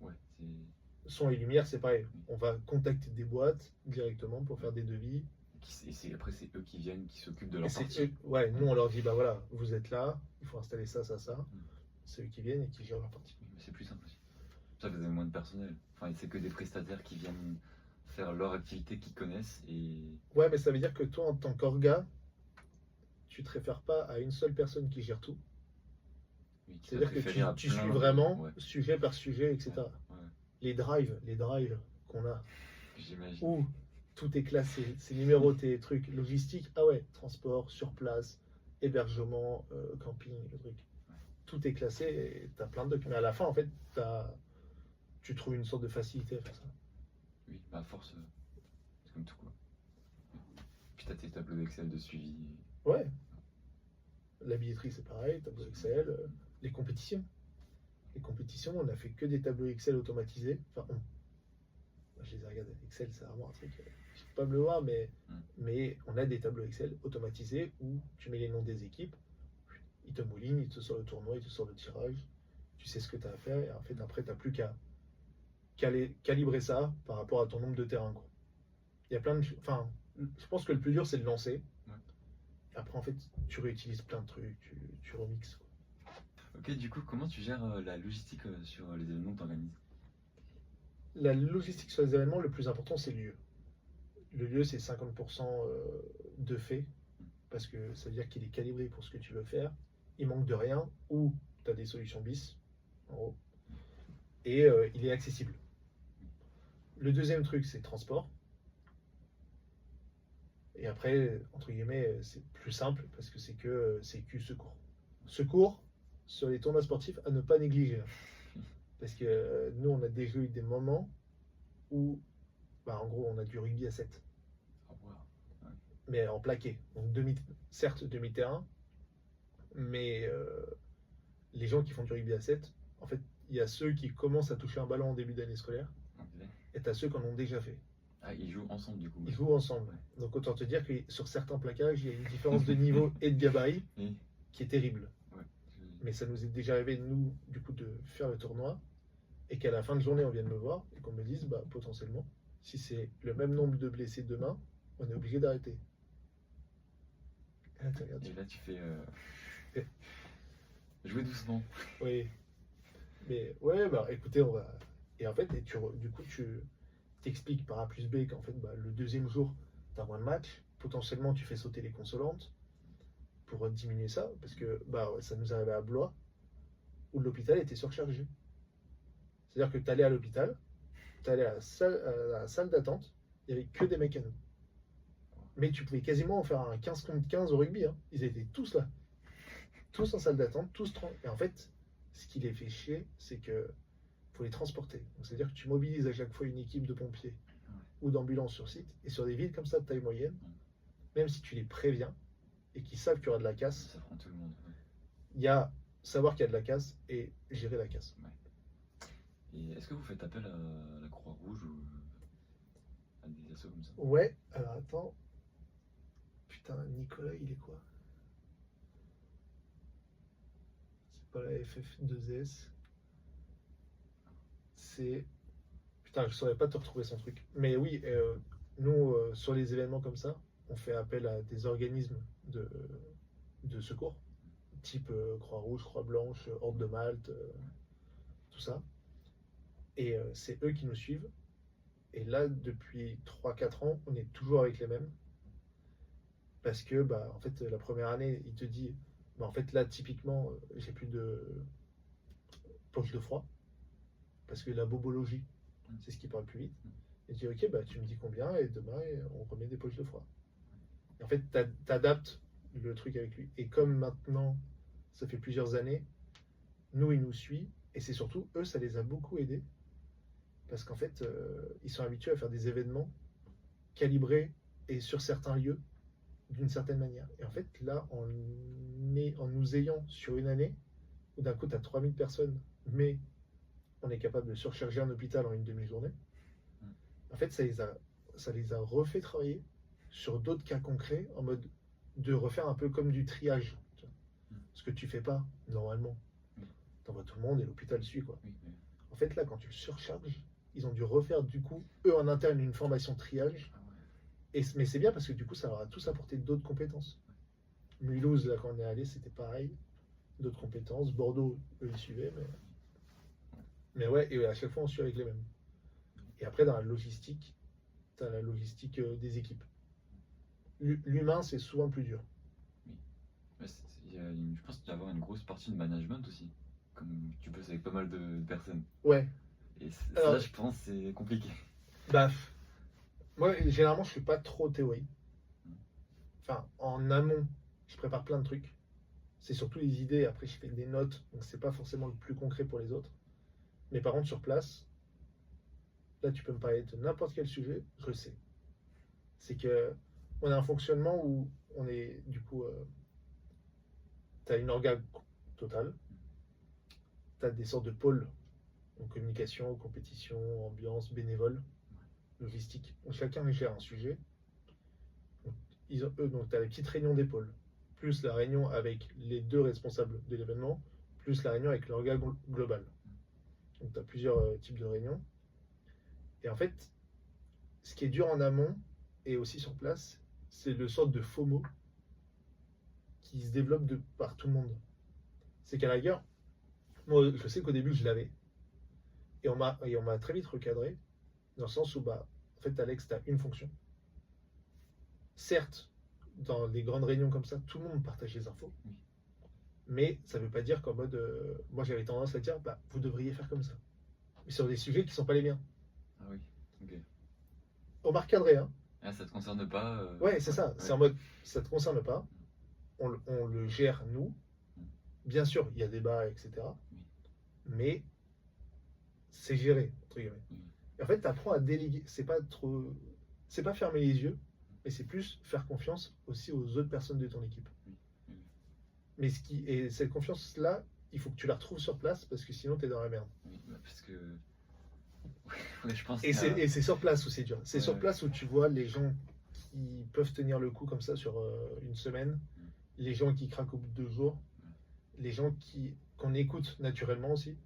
Speaker 3: Ouais,
Speaker 4: Son et lumière, c'est pareil. On va contacter des boîtes directement pour faire des devis.
Speaker 3: après, c'est eux qui viennent, qui s'occupent de
Speaker 4: Et
Speaker 3: leur
Speaker 4: c'est
Speaker 3: partie.
Speaker 4: ouais, nous on leur dit, bah voilà, vous êtes là, il faut installer ça, ça, ça. C'est eux qui viennent et qui gèrent leur partie.
Speaker 3: Mais c'est plus simple aussi. Ça, vous avez moins de personnel. Enfin, c'est que des prestataires qui viennent faire leur activité qu'ils connaissent et.
Speaker 4: Ouais, mais ça veut dire que toi, en tant qu'orga, tu te réfères pas à une seule personne qui gère tout.
Speaker 3: Oui, qui
Speaker 4: C'est-à-dire
Speaker 3: va
Speaker 4: que
Speaker 3: référer à
Speaker 4: tu
Speaker 3: plein
Speaker 4: suis
Speaker 3: de-
Speaker 4: vraiment
Speaker 3: Ouais,
Speaker 4: sujet par sujet, etc.
Speaker 3: ouais,
Speaker 4: Les drives qu'on a,
Speaker 3: j'imagine.
Speaker 4: où tout est classé, c'est numéroté, trucs, logistique, ah ouais, transport, sur place, hébergement, camping, le truc. Tout est classé et t'as plein de trucs. Mais à la fin, en fait, tu trouves une sorte de facilité à faire ça.
Speaker 3: Oui, bah à force, c'est comme tout quoi. Puis t'as tes tableaux d'Excel de suivi.
Speaker 4: Ouais. La billetterie, c'est pareil, tableau Excel. Les compétitions. Les compétitions, on a fait que des tableaux Excel automatisés. Enfin, moi, je les ai regardés. Excel, c'est vraiment un truc. Je peux pas me le voir, mais on a des tableaux Excel automatisés où tu mets les noms des équipes, il te mouline, il te sort le tournoi, il te sort le tirage. Tu sais ce que tu as à faire et en fait, après, tu n'as plus qu'à calibrer ça par rapport à ton nombre de terrains, quoi. Il y a plein de. Enfin, je pense que le plus dur, c'est de lancer.
Speaker 3: Ouais.
Speaker 4: Après, en fait, tu réutilises plein de trucs, tu remixes, quoi.
Speaker 3: Ok, du coup, comment tu gères la logistique sur les événements que tu organises?
Speaker 4: La logistique sur les événements, le plus important, c'est le lieu. Le lieu, c'est 50% de fait, parce que ça veut dire qu'il est calibré pour ce que tu veux faire. Il manque de rien, ou tu as des solutions bis, en gros, et il est accessible. Le deuxième truc, c'est le transport. Et après, entre guillemets, c'est plus simple, parce que c'est que sécu, secours. Secours sur les tournois sportifs à ne pas négliger. Parce que nous, on a déjà eu des moments où, en gros, on a du rugby à 7.
Speaker 3: Au revoir.
Speaker 4: Mais en plaqué. Donc, certes, demi-terrain, mais les gens qui font du rugby à 7, en fait, il y a ceux qui commencent à toucher un ballon en début d'année scolaire,
Speaker 3: Ok.
Speaker 4: et tu as ceux qui en ont déjà fait.
Speaker 3: Ah, ils jouent ensemble du coup.
Speaker 4: Ils jouent ensemble. Donc, autant te dire que sur certains plaquages, il y a une différence de niveau et de gabarit
Speaker 3: Oui.
Speaker 4: qui est terrible.
Speaker 3: Ouais.
Speaker 4: Mais ça nous est déjà arrivé, nous, du coup, de faire le tournoi, et qu'à la fin de journée, on vienne me voir, et qu'on me dise, potentiellement, si c'est le même nombre de blessés demain, on est obligé d'arrêter. Et là, tu regardes,
Speaker 3: Et là, tu fais.
Speaker 4: Et-
Speaker 3: Jouer doucement.
Speaker 4: oui. Mais ouais, écoutez, on va. Et en fait, du coup, tu t'expliques par A plus B qu'en fait, le deuxième jour, tu as moins de matchs. Potentiellement, tu fais sauter les consolantes pour diminuer ça. Parce que ça nous arrivait à Blois, où l'hôpital était surchargé. C'est-à-dire que tu allais à l'hôpital, tu allais à la salle d'attente, il n'y avait que des mecs à nous. Mais tu pouvais quasiment en faire un 15 contre 15 au rugby. Hein. Ils étaient tous là. Tous en salle d'attente, tous 30. Et en fait, ce qui les fait chier, c'est que faut les transporter. Donc, c'est-à-dire que tu mobilises à chaque fois une équipe de pompiers ou d'ambulances sur site. Et sur des villes comme ça de taille moyenne, même si tu les préviens et qu'ils savent qu'il y aura de la casse,
Speaker 3: Ça prend tout le monde.
Speaker 4: il y a savoir qu'il y a de la casse et gérer la casse.
Speaker 3: Et est-ce que vous faites appel à la Croix-Rouge ou à des assos comme ça?
Speaker 4: Ouais, alors attends. Putain, Nicolas, il est quoi? C'est pas la FF2S. C'est. Putain, je saurais pas te retrouver son truc. Mais oui, nous, sur les événements comme ça, on fait appel à des organismes de secours, type Croix-Rouge, Croix-Blanche, Ordre de Malte, tout ça. Et c'est eux qui nous suivent. Et là, depuis 3-4 ans, on est toujours avec les mêmes. Parce que, bah, en fait, la première année, il te dit, bah, en fait, là, typiquement, j'ai plus de poche de froid. Parce que la bobologie, c'est ce qui parle plus vite. Et tu dis, ok, bah, tu me dis combien, et demain, on remet des poches de froid. Et en fait, tu adaptes le truc avec lui. Et comme maintenant, ça fait plusieurs années, nous, il nous suit. Et c'est surtout, eux, ça les a beaucoup aidés. Parce qu'en fait, ils sont habitués à faire des événements calibrés et sur certains lieux d'une certaine manière. Et en fait, là, en nous ayant sur une année, où d'un coup, tu as 3000 personnes, mais on est capable de surcharger un hôpital en une demi-journée, en fait, ça les a refait travailler sur d'autres cas concrets, en mode de refaire un peu comme du triage. Tu vois. Ce que tu fais pas, normalement. Tu envoies tout le monde et l'hôpital suit, quoi. En fait, là, quand tu le surcharges, ils ont dû refaire, du coup, eux en interne, une formation triage. Mais c'est bien parce que du coup, ça leur a tous apporté d'autres compétences. Mulhouse, là, quand on est allé, c'était pareil. D'autres compétences. Bordeaux, eux, ils suivaient. Mais ouais, et à chaque fois, on suit avec les mêmes. Et après, dans la logistique, tu as la logistique des équipes. L'humain, c'est souvent le plus dur.
Speaker 3: Je pense qu'il doit y avoir une grosse partie de management aussi. Comme tu bosses avec pas mal de personnes.
Speaker 4: Ouais.
Speaker 3: Et
Speaker 4: Alors,
Speaker 3: ça, je pense, c'est compliqué.
Speaker 4: Bah, moi, généralement, je suis pas trop théorie. Enfin, en amont, je prépare plein de trucs. C'est surtout les idées. Après, je fais des notes. Donc, c'est pas forcément le plus concret pour les autres. Mais par contre, sur place, là, tu peux me parler de n'importe quel sujet, je le sais. C'est que on a un fonctionnement où on est, du coup, tu as une orga totale. Tu as des sortes de pôles en communication, compétition, ambiance, bénévole, logistique. Donc, chacun gère un sujet. Donc, tu as les petites réunions d'épaule, plus la réunion avec les deux responsables de l'événement, plus la réunion avec l'orga global. Donc, tu as plusieurs types de réunions. Et en fait, ce qui est dur en amont et aussi sur place, c'est le sorte de FOMO qui se développe par tout le monde. C'est qu'à la rigueur, moi, je sais qu'au début, je l'avais. Et on m'a très vite recadré, dans le sens où, bah, en fait, Alex, tu as une fonction. Certes, dans les grandes réunions comme ça, tout le monde partage les infos. Mais ça ne veut pas dire qu'en mode. Moi, j'avais tendance à dire, bah, vous devriez faire comme ça. Mais sur des sujets qui ne sont pas les miens.
Speaker 3: Ah oui, ok.
Speaker 4: On m'a recadré, hein.
Speaker 3: Ah, ça te concerne pas
Speaker 4: Ouais, c'est ça. C'est en mode, ça ne te concerne pas. On le gère, nous. Bien sûr, il y a débat, etc. Mais c'est géré, entre guillemets. Et en fait, tu apprends à déléguer. C'est pas fermer les yeux, mais c'est plus faire confiance aussi aux autres personnes de ton équipe. Mais cette confiance-là, il faut que tu la retrouves sur place parce que sinon, tu es dans la merde.
Speaker 3: Oui, parce que. Ouais, je pense
Speaker 4: Et c'est sur place où c'est dur. C'est sur place où tu vois les gens qui peuvent tenir le coup comme ça sur une semaine, les gens qui craquent au bout de 2 jours, les gens qu'on écoute naturellement aussi.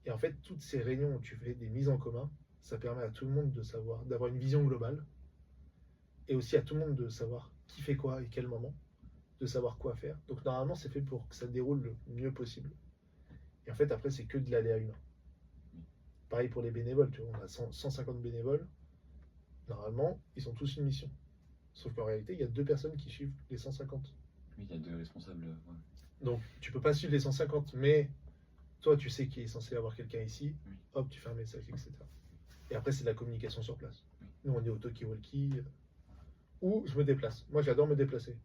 Speaker 4: Et en fait, toutes ces réunions où tu fais des mises en commun, ça permet à tout le monde d'avoir une vision globale. Et aussi à tout le monde de savoir qui fait quoi et quel moment, de savoir quoi faire. Donc normalement, c'est fait pour que ça déroule le mieux possible. Et en fait, après, c'est que de l'aléa humain. Pareil pour les bénévoles, tu vois, on a 150 bénévoles. Normalement, ils ont tous une mission. Sauf qu'en réalité, il y a 2 personnes qui suivent les 150.
Speaker 3: Oui, il y a 2 responsables. Ouais.
Speaker 4: Donc, tu peux pas suivre les 150, mais toi, tu sais qu'il est censé avoir quelqu'un ici. Hop, tu fais un message, etc. Et après, c'est de la communication sur place. Nous, on est au talkie-walkie, où je me déplace. Moi, j'adore me déplacer.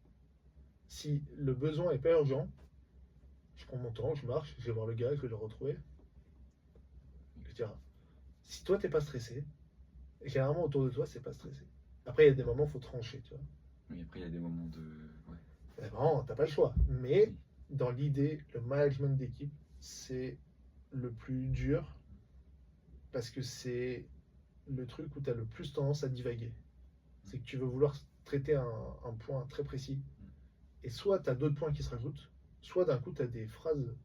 Speaker 4: Si le besoin est pas urgent, je prends mon temps, je marche, je vais voir le gars, je vais le retrouver. etc. Si toi, t'es pas stressé, généralement autour de toi, c'est pas stressé. Après, il y a des moments où il faut trancher, tu vois.
Speaker 3: Oui, après, il y a des moments de. Ouais.
Speaker 4: Vraiment, t'as pas le choix. Mais dans l'idée, le management d'équipe, c'est le plus dur parce que c'est le truc où tu as le plus tendance à divaguer. C'est que tu veux vouloir traiter un point très précis et soit tu as d'autres points qui se rajoutent, soit d'un coup tu as des phrases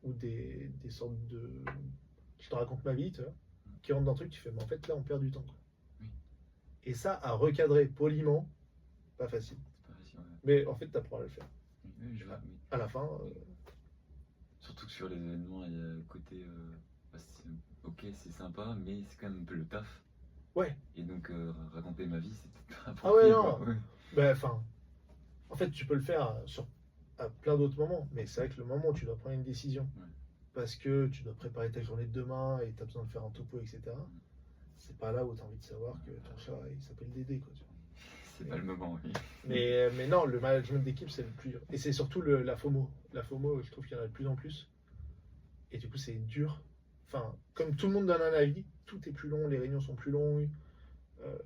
Speaker 4: ou des sortes de. Je te raconte ma vie, tu vois, qui rentrent dans le truc, tu fais, mais en fait là on perd du temps, quoi.
Speaker 3: Oui.
Speaker 4: Et ça, à recadrer poliment, pas facile.
Speaker 3: C'est pas facile, ouais.
Speaker 4: Mais en fait, tu apprends à le faire.
Speaker 3: Oui, je vois, oui.
Speaker 4: À la fin,
Speaker 3: Surtout que sur les événements, il y a le côté. Ok, c'est sympa, mais c'est quand même un peu le taf.
Speaker 4: ouais.
Speaker 3: Et donc, raconter ma vie, c'est peut-être pas
Speaker 4: Ah ouais,
Speaker 3: approprié,
Speaker 4: non.
Speaker 3: quoi. Ouais.
Speaker 4: Ben, enfin, en fait, tu peux le faire à plein d'autres moments, mais c'est vrai que le moment où tu dois prendre une décision,
Speaker 3: Ouais.
Speaker 4: parce que tu dois préparer ta journée de demain et tu as besoin de faire un topo, etc., c'est pas là où tu as envie de savoir que ton chat, il s'appelle Dédé, quoi, tu vois.
Speaker 3: C'est pas le moment, oui.
Speaker 4: Mais non, le management d'équipe, c'est le plus dur. Et c'est surtout la FOMO. La FOMO, je trouve qu'il y en a de plus en plus. Et du coup, c'est dur. Enfin, comme tout le monde donne un avis, tout est plus long, les réunions sont plus longues. euh,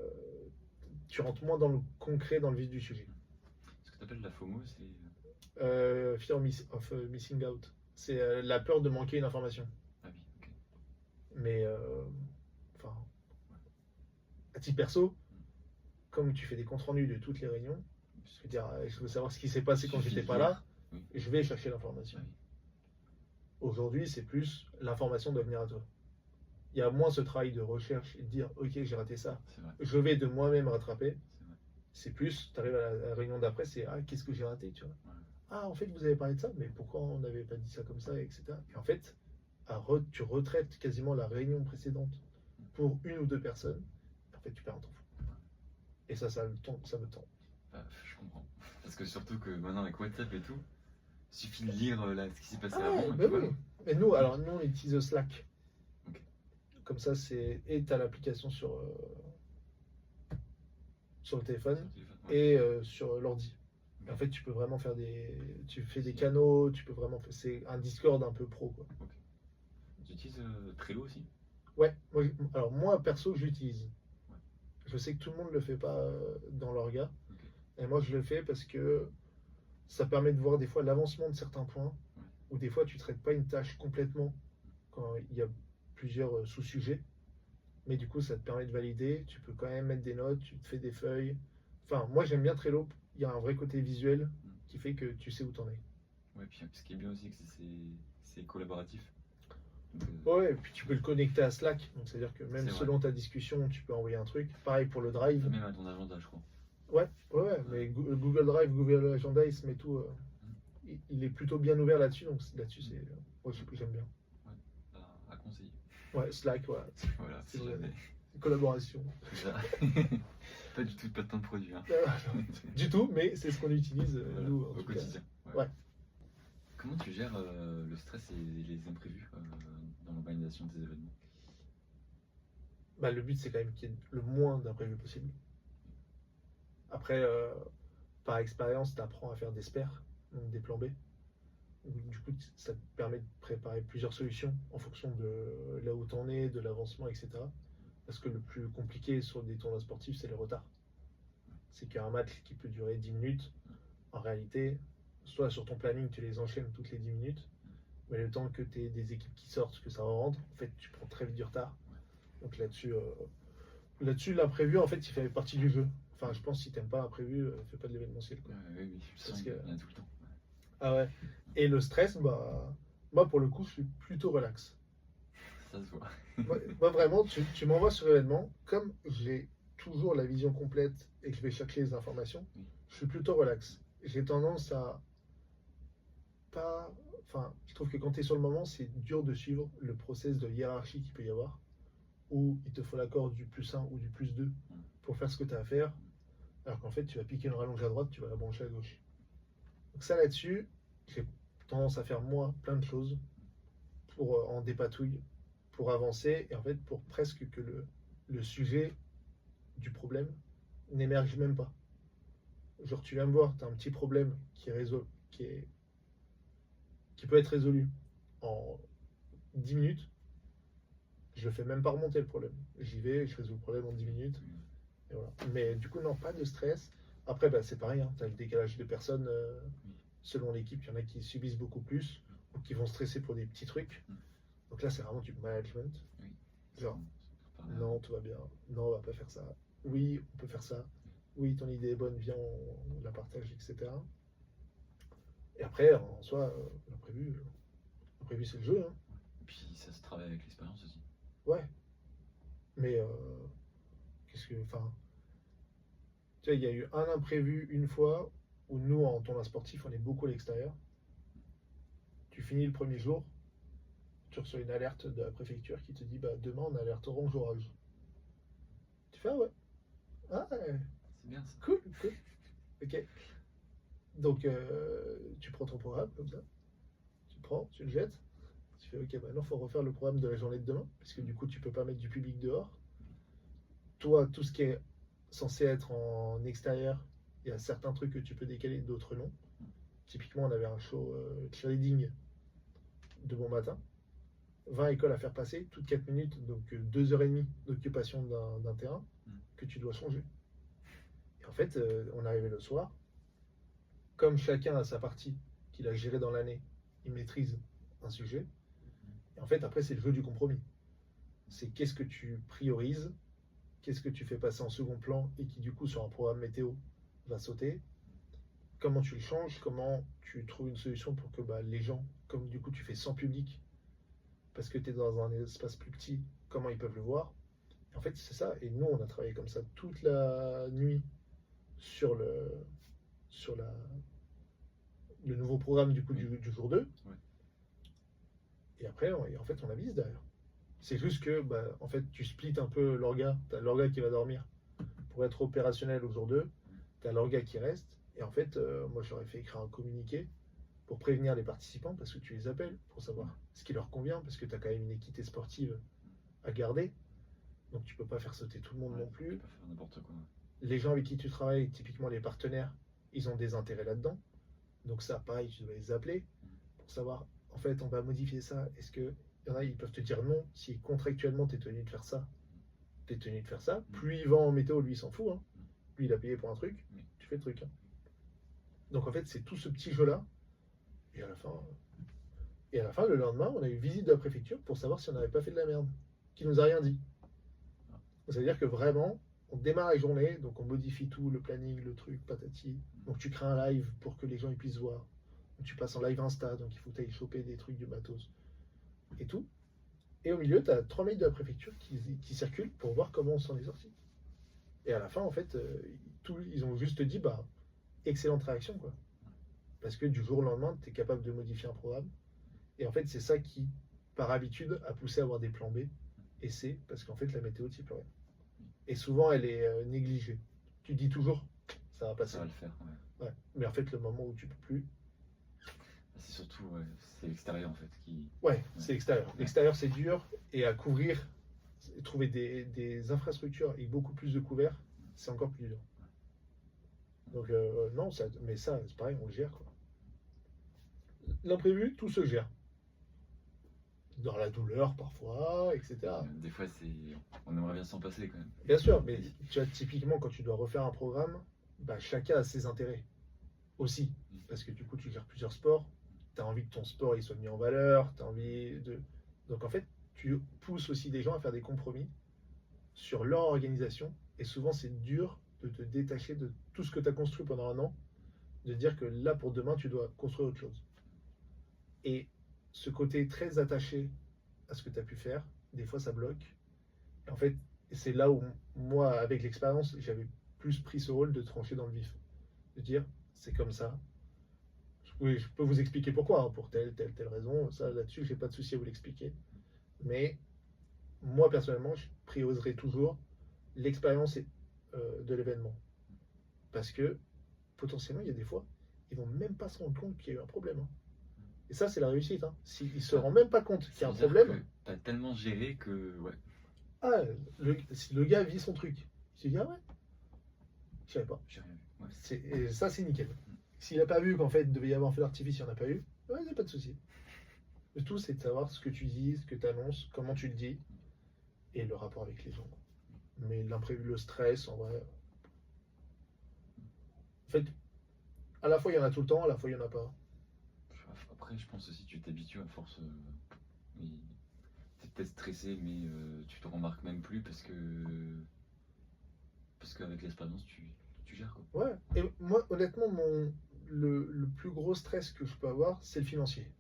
Speaker 4: Tu rentres moins dans le concret, dans le vif du sujet.
Speaker 3: Ce que tu appelles la FOMO, c'est.
Speaker 4: Fear of missing out. C'est la peur de manquer une information.
Speaker 3: Ah oui, ok.
Speaker 4: Mais, enfin, à titre perso, comme tu fais des comptes rendus de toutes les réunions, je veux dire, je veux savoir ce qui s'est passé quand
Speaker 3: Suffit
Speaker 4: j'étais
Speaker 3: de
Speaker 4: pas
Speaker 3: lire.
Speaker 4: là,
Speaker 3: Oui.
Speaker 4: je vais chercher l'information.
Speaker 3: Ah oui.
Speaker 4: Aujourd'hui, c'est plus l'information doit venir à toi. Il y a moins ce travail de recherche et de dire, ok, j'ai raté ça,
Speaker 3: C'est vrai,
Speaker 4: je vais de moi-même rattraper.
Speaker 3: c'est vrai.
Speaker 4: C'est plus, tu arrives à la réunion d'après, c'est, ah, qu'est-ce que j'ai raté, tu vois.
Speaker 3: Ouais.
Speaker 4: Ah, en fait, vous avez parlé de ça, mais pourquoi on n'avait pas dit ça comme ça, etc. Et en fait, tu retraites quasiment la réunion précédente pour une ou deux personnes. En fait, tu perds un temps fou. Et ça me tend.
Speaker 3: Bah, je comprends. Parce que surtout que maintenant, avec WhatsApp et tout, il suffit de lire là, ce qui s'est passé
Speaker 4: Ah
Speaker 3: avant.
Speaker 4: ouais,
Speaker 3: Et
Speaker 4: bah
Speaker 3: puis voilà.
Speaker 4: oui. Mais nous, on utilise Slack.
Speaker 3: Ok.
Speaker 4: Comme ça, c'est. Et tu as l'application sur le téléphone
Speaker 3: Sur le téléphone, ouais.
Speaker 4: et sur l'ordi.
Speaker 3: Ok.
Speaker 4: Et en fait, tu peux vraiment faire tu fais des canaux, tu peux vraiment. C'est un Discord un peu pro, quoi.
Speaker 3: Tu utilises Trello aussi?
Speaker 4: Ouais, alors moi perso, je l'utilise.
Speaker 3: Ouais.
Speaker 4: Je sais que tout le monde le fait pas dans l'orga.
Speaker 3: Ok.
Speaker 4: Et moi, je le fais parce que ça permet de voir des fois l'avancement de certains points,
Speaker 3: Ouais.
Speaker 4: ou des fois tu traites pas une tâche complètement quand il y a plusieurs sous-sujets. Mais du coup, ça te permet de valider. Tu peux quand même mettre des notes, tu te fais des feuilles. Enfin, moi, j'aime bien Trello. Il y a un vrai côté visuel qui fait que tu sais où t'en es.
Speaker 3: Ouais, puis ce qui est bien aussi, c'est collaboratif. Donc,
Speaker 4: Ouais, et puis tu peux le connecter à Slack. Donc, c'est-à-dire que même
Speaker 3: C'est vrai.
Speaker 4: selon ta discussion, tu peux envoyer un truc. Pareil pour le Drive.
Speaker 3: même à ton agenda, je crois.
Speaker 4: Ouais, mais Google Drive, Google Agenda, il se met tout. Il est plutôt bien ouvert là-dessus. Donc, là-dessus, moi, j'aime bien.
Speaker 3: À conseiller.
Speaker 4: Ouais, Slack, voilà.
Speaker 3: Voilà,
Speaker 4: C'est
Speaker 3: si
Speaker 4: vrai.
Speaker 3: jamais.
Speaker 4: Collaboration.
Speaker 3: Déjà. Pas du tout de placement de produit. Hein.
Speaker 4: Du tout, mais c'est ce qu'on utilise,
Speaker 3: Voilà,
Speaker 4: nous, en
Speaker 3: au
Speaker 4: tout cas.
Speaker 3: quotidien.
Speaker 4: Ouais.
Speaker 3: Comment tu gères le stress et les imprévus dans l'organisation des événements?
Speaker 4: Bah, le but, c'est quand même qu'il y ait le moins d'imprévus possible. Après, par expérience, tu apprends à faire des spares, donc des plans B. Du coup, ça te permet de préparer plusieurs solutions en fonction de là où tu en es, de l'avancement, etc. Parce que le plus compliqué sur des tournois sportifs, c'est les retards. C'est qu'un match qui peut durer 10 minutes, en réalité, soit sur ton planning, tu les enchaînes toutes les 10 minutes, mais le temps que tu aies des équipes qui sortent, que ça rentre, en fait, tu prends très vite du retard. Donc là-dessus, l'imprévu, en fait, il fait partie du jeu. Enfin, je pense que si t'aimes pas l'imprévu, fais pas de l'événementiel, quoi.
Speaker 3: Oui, je
Speaker 4: Parce
Speaker 3: sens
Speaker 4: que-
Speaker 3: qu'il y en a tout le temps.
Speaker 4: Ah ouais. Et le stress, bah, moi, pour le coup, je suis plutôt relax.
Speaker 3: Ça se voit.
Speaker 4: Moi, vraiment, tu m'envoies sur l'événement, comme j'ai toujours la vision complète et que je vais chercher les informations,
Speaker 3: Oui.
Speaker 4: je suis plutôt relax. J'ai tendance à pas. Enfin, je trouve que quand tu es sur le moment, c'est dur de suivre le process de hiérarchie qu'il peut y avoir, où il te faut l'accord du plus 1 ou du plus 2 pour faire ce que tu as à faire, alors qu'en fait, tu vas piquer une rallonge à droite, tu vas la brancher à gauche. Donc, ça là-dessus, j'ai tendance à faire moi plein de choses pour en dépatouille, pour avancer, et en fait, pour presque que le sujet du problème n'émerge même pas. Genre, tu viens me voir, tu as un petit problème qui peut être résolu en 10 minutes. Je le fais même pas remonter le problème. J'y vais, je résous le problème en 10 minutes. Et voilà. Mais du coup, non, pas de stress. Après, bah, c'est pareil, hein, tu as le décalage de personnes selon l'équipe. Il y en a qui subissent beaucoup plus ou qui vont stresser pour des petits trucs. Donc là, c'est vraiment du management.
Speaker 3: Oui.
Speaker 4: Genre,
Speaker 3: Par là.
Speaker 4: non, tout va bien. Non, on va pas faire ça. Oui, on peut faire ça. Oui, ton idée est bonne, viens, on la partage, etc. Et après, en soi, l'imprévu, c'est le jeu. Hein.
Speaker 3: Et puis ça se travaille avec l'expérience aussi.
Speaker 4: Ouais. Mais qu'est-ce que. Enfin. Tu sais, il y a eu un imprévu une fois où nous, en tournoi sportif, on est beaucoup à l'extérieur. Tu finis le premier jour, tu reçois une alerte de la préfecture qui te dit bah, demain, on a alerte orange orage. Tu fais ah ouais. Ah ouais.
Speaker 3: C'est bien ça.
Speaker 4: Cool, cool. Ok. Donc, tu prends ton programme comme ça. Tu le prends, tu le jettes. Tu fais ok, maintenant, il faut refaire le programme de la journée de demain. Parce que du coup, tu peux pas mettre du public dehors. Toi, tout ce qui est censé être en extérieur, il y a certains trucs que tu peux décaler, d'autres non. Typiquement, on avait un show cheerleading de bon matin. 20 écoles à faire passer, toutes 4 minutes, donc 2h30 d'occupation d'un terrain que tu dois changer. Et en fait, on arrivait le soir, comme chacun a sa partie qu'il a gérée dans l'année, il maîtrise un sujet. Et en fait, après, c'est le jeu du compromis. C'est qu'est-ce que tu priorises, qu'est-ce que tu fais passer en second plan et qui, du coup, sur un programme météo, va sauter. Comment tu le changes, comment tu trouves une solution pour que bah, les gens, comme du coup, tu fais sans public, parce que tu es dans un espace plus petit, comment ils peuvent le voir. Et en fait, c'est ça. Et nous, on a travaillé comme ça toute la nuit sur le nouveau programme du coup du jour 2.
Speaker 3: Ouais.
Speaker 4: Et après, en fait, on avise derrière. C'est juste que, bah, en fait, tu splits un peu l'orga. Tu as l'orga qui va dormir pour être opérationnel au jour 2. Tu as l'orga qui reste. Et en fait, moi, j'aurais fait écrire un communiqué pour prévenir les participants parce que tu les appelles pour savoir ce qui leur convient parce que tu as quand même une équité sportive à garder. Donc, tu peux pas faire sauter tout le monde non
Speaker 3: Tu
Speaker 4: plus.
Speaker 3: peux pas faire n'importe quoi.
Speaker 4: Les gens avec qui tu travailles, typiquement les partenaires, ils ont des intérêts là-dedans. Donc ça, pareil, tu dois les appeler pour savoir, en fait, on va modifier ça. Est-ce que il y en a, ils peuvent te dire non, si contractuellement tu es tenu de faire ça, tu es tenu de faire ça. Plus il vend en météo, lui, il s'en fout. Hein. Lui, il a payé pour un truc, tu fais le truc. Hein. Donc en fait, c'est tout ce petit jeu-là. Et à la fin, le lendemain, on a eu visite de la préfecture pour savoir si on n'avait pas fait de la merde. Qui nous a rien dit. C'est-à-dire que vraiment, on démarre la journée, donc on modifie tout, le planning, le truc, patati. Donc tu crées un live pour que les gens ils puissent voir. Donc tu passes en live Insta, donc il faut que tu ailles choper des trucs du matos. Et tout. Et au milieu, tu as 3 mails de la préfecture qui circulent pour voir comment on s'en est sorti. Et à la fin, en fait, ils ont juste dit, bah, excellente réaction, quoi. Parce que du jour au lendemain, tu es capable de modifier un programme. Et en fait, c'est ça qui, par habitude, a poussé à avoir des plans B et C, parce qu'en fait, la météo, tu peux rien. Et souvent, elle est négligée. Tu dis toujours, ça va passer.
Speaker 3: Ça va le faire. Ouais.
Speaker 4: Ouais. Mais en fait, le moment où tu peux plus.
Speaker 3: C'est surtout c'est l'extérieur en fait qui.
Speaker 4: Ouais, c'est l'extérieur. L'extérieur, c'est dur. Et à couvrir, trouver des infrastructures avec beaucoup plus de couverts, c'est encore plus dur. Donc, non, mais ça, c'est pareil, on le gère, quoi. L'imprévu, tout se gère. Dans la douleur, parfois, etc.
Speaker 3: Des fois, on aimerait bien s'en passer quand même.
Speaker 4: Bien sûr, mais tu vois, typiquement, quand tu dois refaire un programme, bah, chacun a ses intérêts aussi. Parce que du coup, tu gères plusieurs sports. Tu as envie que ton sport il soit mis en valeur. T'as envie de... Donc, en fait, tu pousses aussi des gens à faire des compromis sur leur organisation. Et souvent, c'est dur de te détacher de tout ce que tu as construit pendant un an. De dire que là, pour demain, tu dois construire autre chose. Et ce côté très attaché à ce que tu as pu faire, des fois ça bloque. Et en fait, c'est là où moi, avec l'expérience, j'avais plus pris ce rôle de trancher dans le vif. De dire, c'est comme ça. Je peux vous expliquer pourquoi, hein, pour telle raison. Ça, là-dessus, j'ai pas de souci à vous l'expliquer. Mais moi, personnellement, je prioriserai toujours l'expérience de l'événement. Parce que, potentiellement, il y a des fois, ils vont même pas se rendre compte qu'il y a eu un problème. Hein. Et ça, c'est la réussite. Hein. S'il ne se rend même pas compte qu'il y a un problème.
Speaker 3: Tu as tellement géré que. Ouais.
Speaker 4: Ah, le gars vit son truc. Il se dit, ah ouais, je savais pas.
Speaker 3: J'ai rien vu. Ouais.
Speaker 4: Et ça, c'est nickel. S'il n'a pas vu qu'en fait, il devait y avoir un feu d'artifice, il n'y en a pas eu, ouais, il n'y a pas de souci. Le tout, c'est de savoir ce que tu dis, ce que tu annonces, comment tu le dis. et le rapport avec les gens. Mais l'imprévu, le stress, en vrai. En fait, à la fois il y en a tout le temps, à la fois il y en a pas.
Speaker 3: Après, je pense aussi que tu t'habitues à force. Oui, t'es peut-être stressé, mais tu te remarques même plus parce qu'avec l'expérience, tu gères quoi.
Speaker 4: Ouais. Et moi, honnêtement, le plus gros stress que je peux avoir, c'est le financier.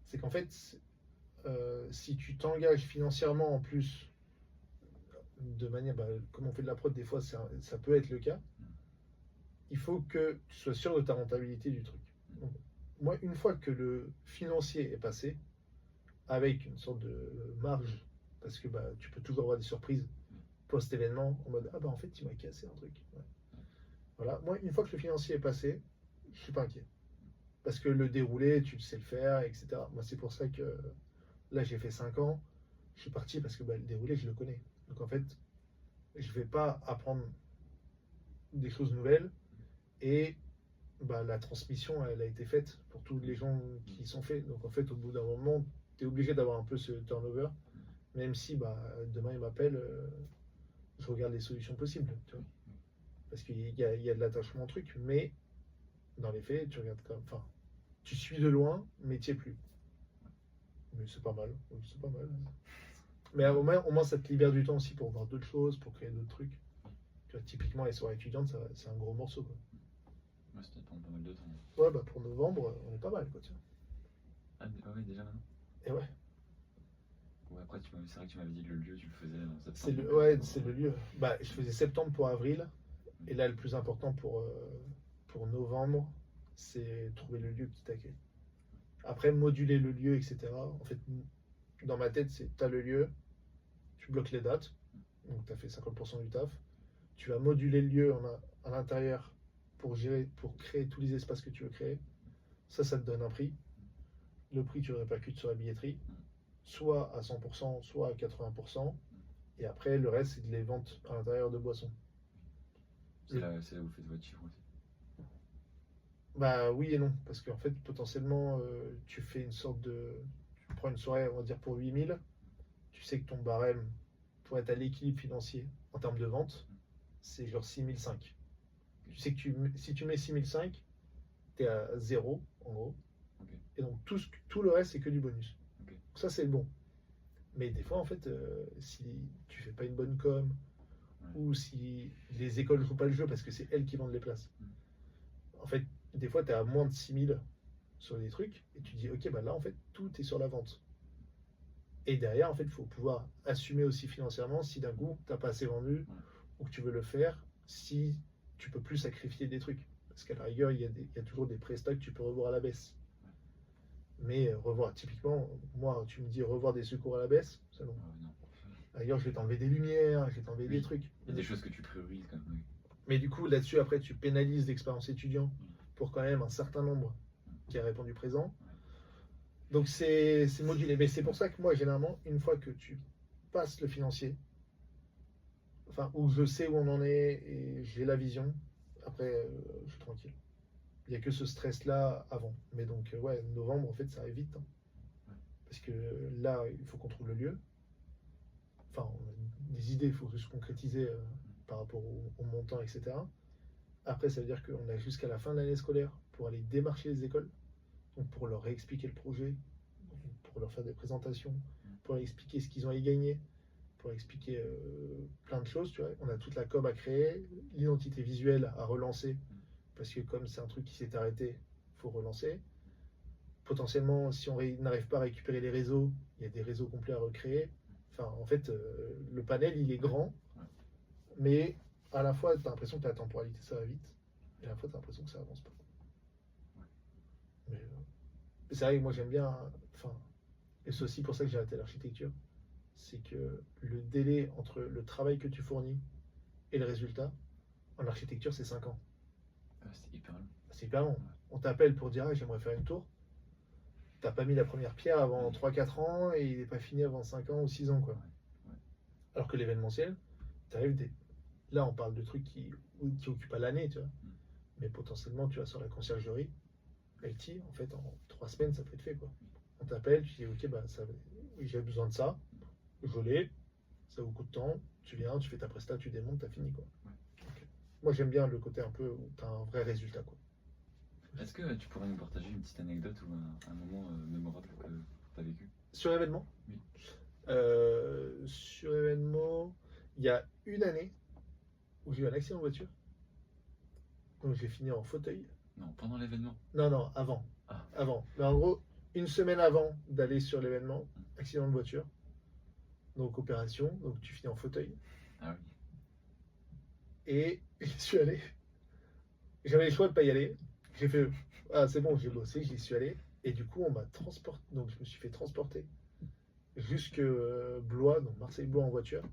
Speaker 4: C'est qu'en fait, si tu t'engages financièrement en plus, de manière, bah, comme on fait de la prod, des fois ça peut être le cas, il faut que tu sois sûr de ta rentabilité du truc. Donc, moi, une fois que le financier est passé, avec une sorte de marge, parce que bah, tu peux toujours avoir des surprises post-événement, en mode ah bah en fait il m'a cassé un truc. Ouais. Voilà, moi une fois que le financier est passé, je suis pas inquiet. Parce que le déroulé, tu sais le faire, etc. Moi c'est pour ça que là j'ai fait 5 ans, je suis parti parce que bah, le déroulé je le connais. Donc en fait, je vais pas apprendre des choses nouvelles et bah, la transmission elle a été faite pour tous les gens qui y sont faits. Donc en fait au bout d'un moment, tu es obligé d'avoir un peu ce turnover, même si bah, demain il m'appelle, je regarde les solutions possibles. Tu vois. Parce qu'il y a de l'attachement au truc, mais dans les faits, tu regardes quand même. Enfin, tu suis de loin, mais tu n'y es plus. Mais c'est pas mal. C'est pas mal. Mais au moins, ça te libère du temps aussi pour voir d'autres choses, pour créer d'autres trucs. Tu vois, typiquement, les soirées étudiantes, c'est un gros morceau. Quoi.
Speaker 3: Ouais, ça te prend pas mal de temps.
Speaker 4: Ouais, bah pour novembre, on est pas mal. Quoi, tu vois.
Speaker 3: Ah ouais, déjà maintenant.
Speaker 4: Et ouais,
Speaker 3: Ouais, après, c'est vrai que tu m'avais dit que le lieu, tu le faisais en septembre.
Speaker 4: c'est le lieu. Bah, je faisais septembre pour avril. Et là, le plus important pour novembre, c'est trouver le lieu qui t'accueille. Après, moduler le lieu, etc. En fait, dans ma tête, c'est tu as le lieu, tu bloques les dates, donc tu as fait 50% du taf. Tu vas moduler le lieu à l'intérieur pour gérer, pour créer tous les espaces que tu veux créer. Ça te donne un prix. Le prix, tu le répercutes sur la billetterie, soit à 100%, soit à 80%. Et après, le reste, c'est de les ventes à l'intérieur de boissons.
Speaker 3: C'est là où vous faites votre chiffre aussi.
Speaker 4: Bah oui et non, parce qu'en fait, potentiellement, tu fais une sorte de. Tu prends une soirée, on va dire pour 8000, tu sais que ton barème, pour être à l'équilibre financier en termes de vente, c'est genre 6005. Tu sais que si tu mets 6005, tu es à zéro, en gros.
Speaker 3: Okay.
Speaker 4: Et donc tout le reste, c'est que du bonus.
Speaker 3: Okay.
Speaker 4: Donc ça, c'est le bon. Mais des fois, en fait, si tu fais pas une bonne com, ou si les écoles jouent pas le jeu parce que c'est elles qui vendent les places. En fait, des fois, tu es à moins de 6000 sur des trucs et tu dis, ok, bah là, en fait, tout est sur la vente. Et derrière, en fait, il faut pouvoir assumer aussi financièrement si d'un coup, tu n'as pas assez vendu ou que tu veux le faire, si tu peux plus sacrifier des trucs. Parce qu'à la rigueur, il y a toujours des pré-stocks que tu peux revoir à la baisse. Mais revoir, typiquement, moi, tu me dis revoir des secours à la baisse, c'est non. D'ailleurs, je vais t'enlever des lumières, je vais t'enlever des trucs.
Speaker 3: Il y a des choses que tu priorises quand même.
Speaker 4: Mais du coup, là-dessus, après, tu pénalises l'expérience étudiant pour quand même un certain nombre qui a répondu présent. Donc, c'est modulé. Mais c'est pour ça que moi, généralement, une fois que tu passes le financier, enfin, où je sais où on en est et j'ai la vision, après, je suis tranquille. Il n'y a que ce stress-là avant. Mais donc, ouais, novembre, en fait, ça arrive vite. Hein. Parce que là, il faut qu'on trouve le lieu. Enfin, on a des idées, il faut juste concrétiser par rapport au montant, etc. Après, ça veut dire qu'on a jusqu'à la fin de l'année scolaire pour aller démarcher les écoles, donc pour leur réexpliquer le projet, pour leur faire des présentations, pour leur expliquer ce qu'ils ont à y gagner, pour leur expliquer plein de choses. Tu vois. On a toute la com à créer, l'identité visuelle à relancer, parce que comme c'est un truc qui s'est arrêté, il faut relancer. Potentiellement, si on n'arrive pas à récupérer les réseaux, il y a des réseaux complets à recréer. Enfin, en fait, le panel, il est grand, mais à la fois, tu as l'impression que la temporalité, ça va vite, et à la fois, tu as l'impression que ça avance pas. Mais c'est vrai que moi, j'aime bien, enfin, et c'est aussi pour ça que j'ai arrêté l'architecture, c'est que le délai entre le travail que tu fournis et le résultat, en architecture, c'est 5 ans.
Speaker 3: C'est hyper long.
Speaker 4: C'est hyper long. On t'appelle pour dire, ah, j'aimerais faire une tour. T'as pas mis la première pierre avant 3-4 ans et il n'est pas fini avant 5 ans ou 6 ans. Quoi. Alors que l'événementiel, là on parle de trucs qui occupent pas l'année, tu vois. Mais potentiellement tu vas sur la conciergerie, IT, en fait en 3 semaines ça peut être fait. Quoi. On t'appelle, tu dis ok, bah, j'ai besoin de ça, gelé, ça vous coûte de temps, tu viens, tu fais ta presta, tu démontes, t'as fini quoi.
Speaker 3: Ouais.
Speaker 4: Ok. Moi j'aime bien le côté un peu où t'as un vrai résultat quoi.
Speaker 3: Est-ce que tu pourrais nous partager une petite anecdote ou un moment mémorable que tu as vécu?
Speaker 4: Sur événement
Speaker 3: Oui.
Speaker 4: Sur événement, il y a une année où j'ai eu un accident de voiture. Donc j'ai fini en fauteuil.
Speaker 3: Non, pendant l'événement.
Speaker 4: Non, non, avant.
Speaker 3: Ah.
Speaker 4: Avant. Mais en gros, une semaine avant d'aller sur l'événement, accident de voiture. Donc opération, donc tu finis en fauteuil.
Speaker 3: Ah oui.
Speaker 4: Et j'y suis allé. J'avais le choix de ne pas y aller. J'ai fait, ah c'est bon, j'ai bossé, j'y suis allé. Et du coup, on m'a transporté. Donc je me suis fait transporter jusque Blois, donc Marseille-Blois en voiture.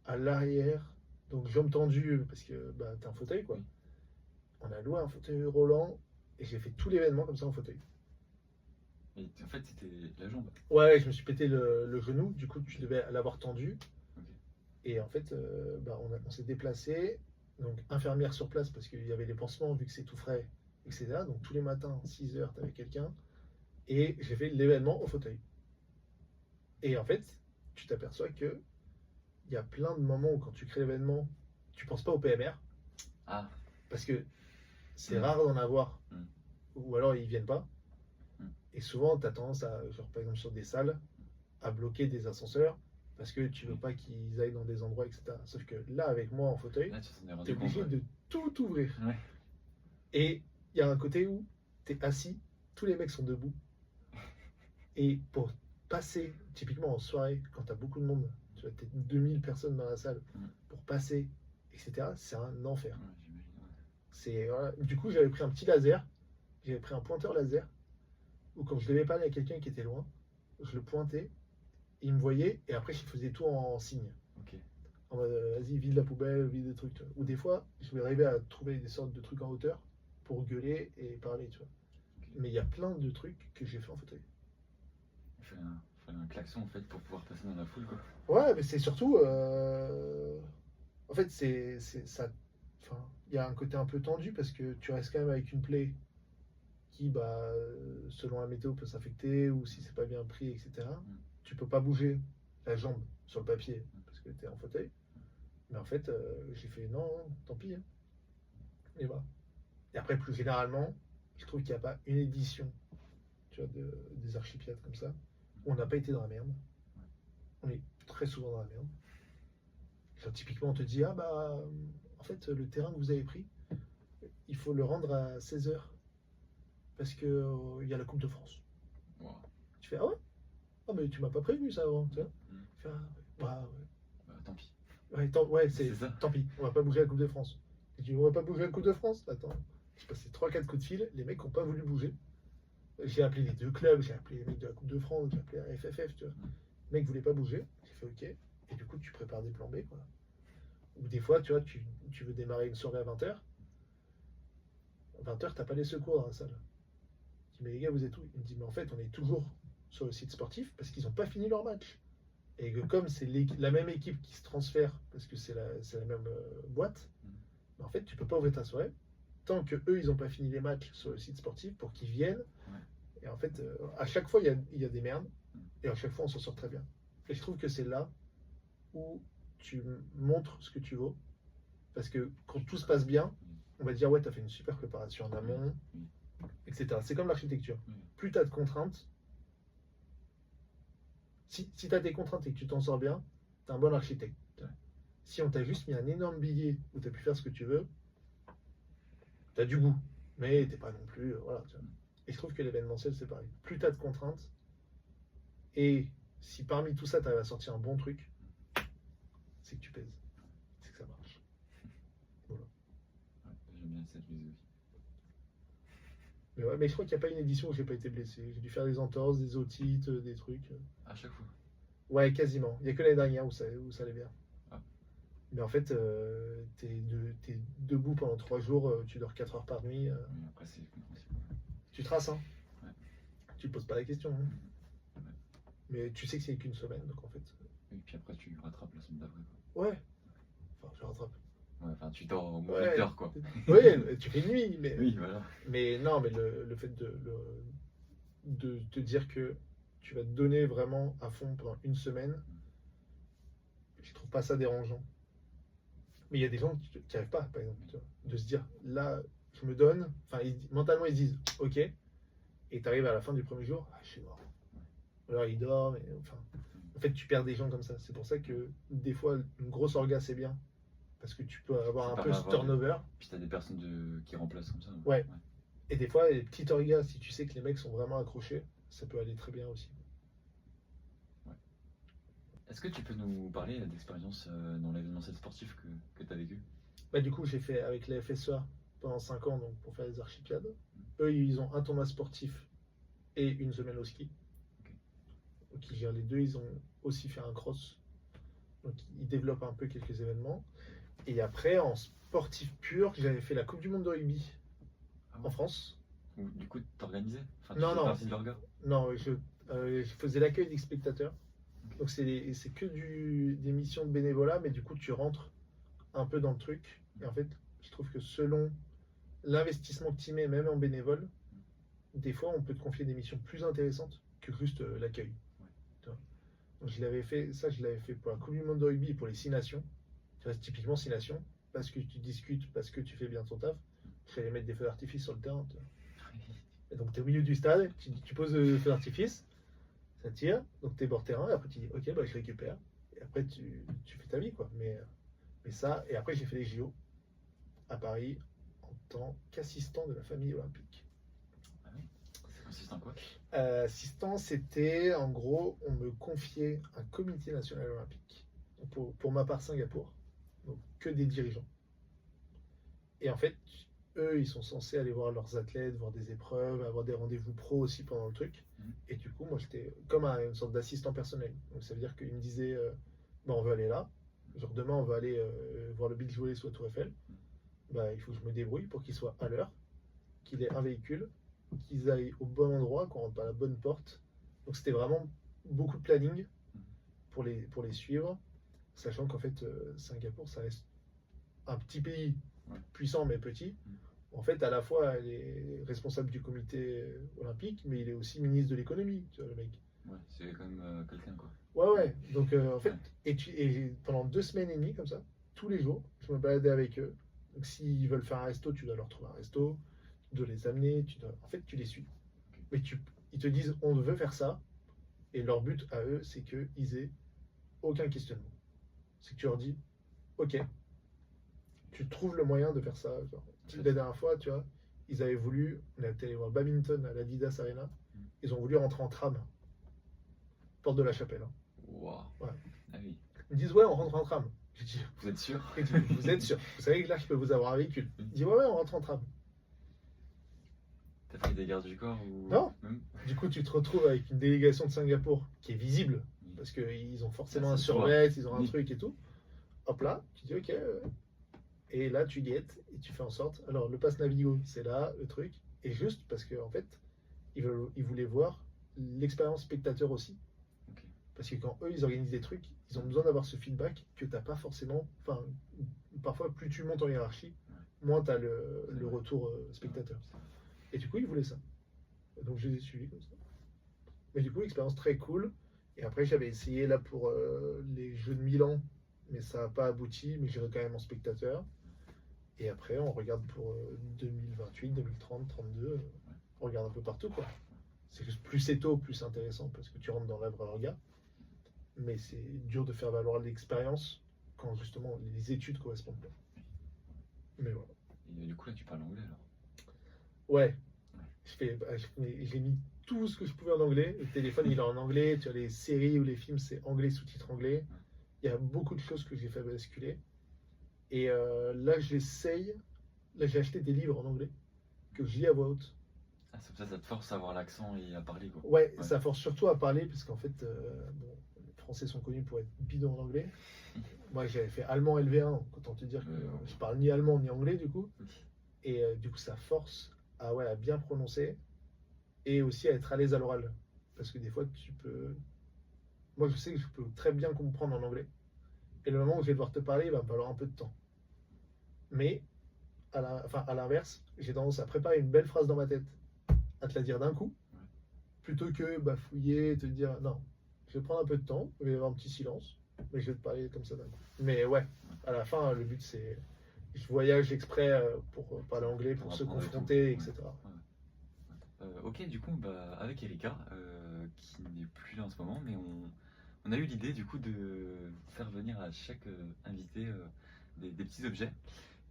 Speaker 4: À l'arrière, donc jambes tendues, parce que bah, t'as un fauteuil quoi.
Speaker 3: Oui.
Speaker 4: On a loué un fauteuil roulant et j'ai fait tout l'événement comme ça en fauteuil.
Speaker 3: Et en fait, c'était la jambe.
Speaker 4: Ouais, je me suis pété le genou, du coup tu devais l'avoir tendu.
Speaker 3: Ok.
Speaker 4: Et en fait, bah, on s'est déplacé, donc infirmière sur place parce qu'il y avait les pansements vu que c'est tout frais, etc. Donc tous les matins, 6h, t'avais quelqu'un. Et j'ai fait l'événement au fauteuil. Et en fait, tu t'aperçois que il y a plein de moments où quand tu crées l'événement, tu penses pas au PMR.
Speaker 3: Ah.
Speaker 4: Parce que c'est
Speaker 3: Mm.
Speaker 4: rare d'en avoir,
Speaker 3: Mm.
Speaker 4: ou alors ils viennent pas.
Speaker 3: Mm.
Speaker 4: Et souvent, tu as tendance à, genre par exemple sur des salles, à bloquer des ascenseurs parce que tu veux pas qu'ils aillent dans des endroits, etc. Sauf que là, avec moi en fauteuil,
Speaker 3: Là, tu t'en es
Speaker 4: tu es
Speaker 3: rendu compte.
Speaker 4: obligé
Speaker 3: Ouais.
Speaker 4: de tout ouvrir.
Speaker 3: Ouais.
Speaker 4: Et il y a un côté où tu es assis, tous les mecs sont debout. Et pour passer, typiquement en soirée, quand tu as beaucoup de monde, tu vois, peut-être 2000 personnes dans la salle,
Speaker 3: Mm.
Speaker 4: pour passer, etc., c'est un enfer.
Speaker 3: Ouais, j'imagine. Ouais.
Speaker 4: C'est, voilà. Du coup, j'avais pris un petit laser, j'avais pris un pointeur laser, où quand je devais parler à quelqu'un qui était loin, je le pointais, il me voyait, et après je faisais tout en signe.
Speaker 3: Ok.
Speaker 4: En mode, vas-y, vide la poubelle, vide des trucs. Tu vois. Ou des fois, je vais arriver à trouver des sortes de trucs en hauteur pour gueuler et parler, tu vois.
Speaker 3: Ok.
Speaker 4: Mais il y a plein de trucs que j'ai fait en fauteuil.
Speaker 3: Il fallait un klaxon en fait pour pouvoir passer dans la foule quoi.
Speaker 4: Ouais, mais c'est surtout. En fait, ça. Enfin, il y a un côté un peu tendu parce que tu restes quand même avec une plaie qui, bah, selon la météo, peut s'affecter ou si c'est pas bien pris, etc. Tu peux pas bouger la jambe sur le papier parce que tu es en fauteuil. Mais en fait, j'ai fait non, tant pis. Hein. Et voilà. Et après, plus généralement, je trouve qu'il n'y a pas une édition tu vois, des archipiades comme ça où on n'a pas été dans la merde. On est très souvent dans la merde. Genre, typiquement, on te dit, ah bah, en fait, le terrain que vous avez pris, il faut le rendre à 16h parce qu'il il y a la Coupe de France.
Speaker 3: Wow.
Speaker 4: Tu fais, ah ouais? Ah, mais tu m'as pas prévenu ça avant, tu vois?
Speaker 3: Mm.
Speaker 4: Tu fais, ah, ouais, bah, ouais.
Speaker 3: Bah, tant pis.
Speaker 4: Ouais,
Speaker 3: C'est ça.
Speaker 4: tant pis, on va pas bouger la Coupe de France. Et tu dis, on va pas bouger la Coupe de France? Attends, j'ai passé 3-4 coups de fil, les mecs ont pas voulu bouger. J'ai appelé les deux clubs, j'ai appelé les mecs de la Coupe de France, j'ai appelé la FFF, tu vois. Les mecs voulaient pas bouger, j'ai fait ok. Et du coup, tu prépares des plans B, quoi. Ou des fois, tu vois, tu veux démarrer une soirée à 20h. 20h, t'as pas les secours dans la salle. Je dis, mais les gars, vous êtes où? Il me dit, mais en fait, on est toujours sur le site sportif parce qu'ils ont pas fini leur match. Et que comme c'est la même équipe qui se transfère, parce que c'est la même boîte, en fait, tu peux pas ouvrir ta soirée tant que eux, ils ont pas fini les matchs sur le site sportif pour qu'ils viennent.
Speaker 3: Ouais.
Speaker 4: Et en fait, à chaque fois, il y a des merdes. Et à chaque fois, on s'en sort très bien. Et je trouve que c'est là où tu montres ce que tu vaux. Parce que quand tout se passe bien, on va dire, ouais, tu as fait une super préparation en amont, etc. C'est comme l'architecture. Plus tu as de contraintes, si tu as des contraintes et que tu t'en sors bien, tu es un bon architecte. Si on t'a juste mis un énorme billet où tu as pu faire ce que tu veux, tu as du goût. Mais t'es pas non plus. Voilà, tu vois. Et je trouve que l'événementiel, c'est pareil. Plus tu as de contraintes, et si parmi tout ça, tu arrives à sortir un bon truc, c'est que tu pèses. C'est que ça marche. Voilà.
Speaker 3: Ouais, j'aime bien cette philosophie.
Speaker 4: Mais, ouais, mais je crois qu'il n'y a pas une édition où j'ai pas été blessé. J'ai dû faire des entorses, des otites, des trucs.
Speaker 3: À chaque fois.
Speaker 4: Ouais, quasiment. Il n'y a que l'année dernière où ça allait bien.
Speaker 3: Ah.
Speaker 4: Mais en fait, t'es debout pendant 3 jours, tu dors 4 heures par nuit.
Speaker 3: Oui, après, c'est compréhensible.
Speaker 4: Tu traces, hein.
Speaker 3: Ouais.
Speaker 4: Tu te poses pas la question. Hein.
Speaker 3: Ouais.
Speaker 4: Mais tu sais que c'est qu'une semaine, donc en fait.
Speaker 3: Et puis après, tu rattrapes la semaine d'après. Quoi.
Speaker 4: Ouais. Enfin, je rattrape.
Speaker 3: Ouais, enfin, tu dors au moins
Speaker 4: Ouais.
Speaker 3: 8 heures, quoi.
Speaker 4: Oui, tu fais une nuit, mais.
Speaker 3: Oui, voilà.
Speaker 4: Mais non, mais le fait de te dire que tu vas te donner vraiment à fond pendant une semaine, je trouve pas ça dérangeant. Mais il y a des gens qui n'y arrivent pas, par exemple, tu vois, de se dire, là, je me donne, enfin, mentalement, ils se disent, ok, et tu arrives à la fin du premier jour, ah, je suis mort. Alors ils dorment, et, enfin, en fait, tu perds des gens comme ça. C'est pour ça que des fois, une grosse orga, c'est bien, parce que tu peux avoir
Speaker 3: Ça
Speaker 4: un
Speaker 3: permet
Speaker 4: peu ce
Speaker 3: d'avoir
Speaker 4: turnover.
Speaker 3: Puis t'as des personnes qui remplacent comme ça.
Speaker 4: Ouais. Et des fois, les petites orgas, si tu sais que les mecs sont vraiment accrochés, ça peut aller très bien aussi.
Speaker 3: Est-ce que tu peux nous parler d'expériences dans l'événementiel sportif que tu as vécu?
Speaker 4: Bah, du coup, j'ai fait avec la FSEA pendant 5 ans donc, pour faire les archipiades. Eux, ils ont un tournoi sportif et une semaine au ski. Donc, ils gèrent les deux. Ils ont aussi fait un cross. Donc, ils développent un peu quelques événements. Et après, en sportif pur, j'avais fait la Coupe du Monde de rugby
Speaker 3: Ah ouais.
Speaker 4: en France.
Speaker 3: Ou du coup, t'organisais? Enfin, tu
Speaker 4: Non,
Speaker 3: faisais
Speaker 4: non.
Speaker 3: partie de l'orga?
Speaker 4: Non, je faisais l'accueil des spectateurs. Donc, c'est que des missions de bénévolat, mais du coup, tu rentres un peu dans le truc. Et en fait, je trouve que selon l'investissement que tu mets, même en bénévole, des fois, on peut te confier des missions plus intéressantes que juste l'accueil. Tu vois. Donc, je l'avais fait pour la Coupe du Monde de rugby et pour les 6 nations. Tu vois, c'est typiquement 6 nations, parce que tu discutes, parce que tu fais bien ton taf. Je vais mettre des feux d'artifice sur le terrain. Tu vois. Et donc, tu es au milieu du stade, tu poses le feu d'artifice, ça tire, donc tu es bord terrain, et après tu dis, ok, bah, je récupère. Et après, tu fais ta vie, quoi. Mais ça, et après, j'ai fait les JO à Paris en tant qu'assistant de la famille olympique.
Speaker 3: Ah oui. Ça consiste en quoi?
Speaker 4: Assistant, c'était en gros, on me confiait un comité national olympique, donc pour ma part Singapour, donc que des dirigeants. Et en fait, eux, ils sont censés aller voir leurs athlètes, voir des épreuves, avoir des rendez-vous pro aussi pendant le truc. Et du coup, moi, j'étais comme une sorte d'assistant personnel. Donc ça veut dire qu'ils me disaient, bah, on veut aller là. Genre demain, on va aller voir le beach volley sous la Tour Eiffel. Bah, il faut que je me débrouille pour qu'il soit à l'heure, qu'il ait un véhicule, qu'ils aillent au bon endroit, qu'on rentre par la bonne porte. Donc c'était vraiment beaucoup de planning pour les suivre, sachant qu'en fait, Singapour, ça reste un petit pays puissant mais petit. En fait, à la fois, il est responsable du comité olympique, mais il est aussi ministre de l'économie, tu vois, le mec.
Speaker 3: Ouais, c'est quand même quelqu'un, quoi.
Speaker 4: Ouais. Donc, en fait, et pendant 2 semaines et demie, comme ça, tous les jours, je me baladais avec eux. Donc, s'ils veulent faire un resto, tu dois leur trouver un resto, tu dois les amener, en fait, tu les suis. Mais ils te disent, on veut faire ça, et leur but à eux, c'est qu'ils aient aucun questionnement. C'est que tu leur dis, ok, tu trouves le moyen de faire ça. Genre, la dernière fois, tu vois, ils avaient voulu, on était allé voir badminton à l'Adidas Arena, ils ont voulu rentrer en tram, porte de la Chapelle. Hein.
Speaker 3: Wow.
Speaker 4: Ouais.
Speaker 3: Ah oui.
Speaker 4: Ils me disent, ouais, on rentre en tram. Je dis,
Speaker 3: Vous êtes sûr?
Speaker 4: vous êtes sûr? Vous savez que là, je peux vous avoir un véhicule. Ils disent, ouais, on rentre en tram.
Speaker 3: T'as pris des gardes du corps ou...
Speaker 4: Non.
Speaker 3: Même
Speaker 4: Du coup, tu te retrouves avec une délégation de Singapour qui est visible, parce qu'ils ont forcément un survêt, ils ont un truc et tout. Hop là, tu dis, ok. Et là, tu guettes et tu fais en sorte. Alors, le pass Navigo, c'est là, le truc. Et juste parce qu'en fait, ils voulaient voir l'expérience spectateur aussi.
Speaker 3: Okay.
Speaker 4: Parce que quand eux, ils organisent des trucs, ils ont besoin d'avoir ce feedback que tu n'as pas forcément. Enfin, parfois, plus tu montes en hiérarchie, moins tu as le retour spectateur. Et du coup, ils voulaient ça. Donc, je les ai suivis comme ça. Mais du coup, expérience très cool. Et après, j'avais essayé là pour les Jeux de Milan, mais ça n'a pas abouti, mais j'irai quand même en spectateur. Et après, on regarde pour 2028, 2030, 32, on regarde un peu partout, quoi. C'est juste plus c'est tôt, plus c'est intéressant, parce que tu rentres dans la vraie orga. Mais c'est dur de faire valoir l'expérience quand justement les études correspondent pas. Mais voilà.
Speaker 3: Et du coup, là, tu parles anglais, alors?
Speaker 4: Ouais. J'ai mis tout ce que je pouvais en anglais. Le téléphone, il est en anglais. Tu as les séries ou les films, c'est anglais, sous-titres anglais. Il y a beaucoup de choses que j'ai fait basculer. Et là, j'essaye. Là, j'ai acheté des livres en anglais que je lis à voix haute.
Speaker 3: Ah, c'est pour ça te force à avoir l'accent et à parler, quoi.
Speaker 4: Ouais, ça force surtout à parler, parce qu'en fait, bon, les Français sont connus pour être bidons en anglais. Moi, j'avais fait allemand LV1, autant te dire que je parle ni allemand ni anglais, du coup. Et du coup, ça force à bien prononcer et aussi à être à l'aise à l'oral. Parce que des fois, tu peux. Moi, je sais que je peux très bien comprendre en anglais. Et le moment où je vais devoir te parler, il va me falloir un peu de temps. Mais, à l'inverse, j'ai tendance à préparer une belle phrase dans ma tête, à te la dire d'un coup, plutôt que bafouiller, te dire non, je vais prendre un peu de temps, il va y avoir un petit silence, Mais je vais te parler comme ça d'un coup. Mais ouais, à la fin, le but c'est. Je voyage exprès pour parler anglais, pour
Speaker 3: Pour
Speaker 4: se
Speaker 3: apprendre et tout.
Speaker 4: confronter,
Speaker 3: Ouais.
Speaker 4: etc.
Speaker 3: Ok, du coup, bah, avec Erika, qui n'est plus là en ce moment, mais on a eu l'idée du coup de faire venir à chaque invité des petits objets.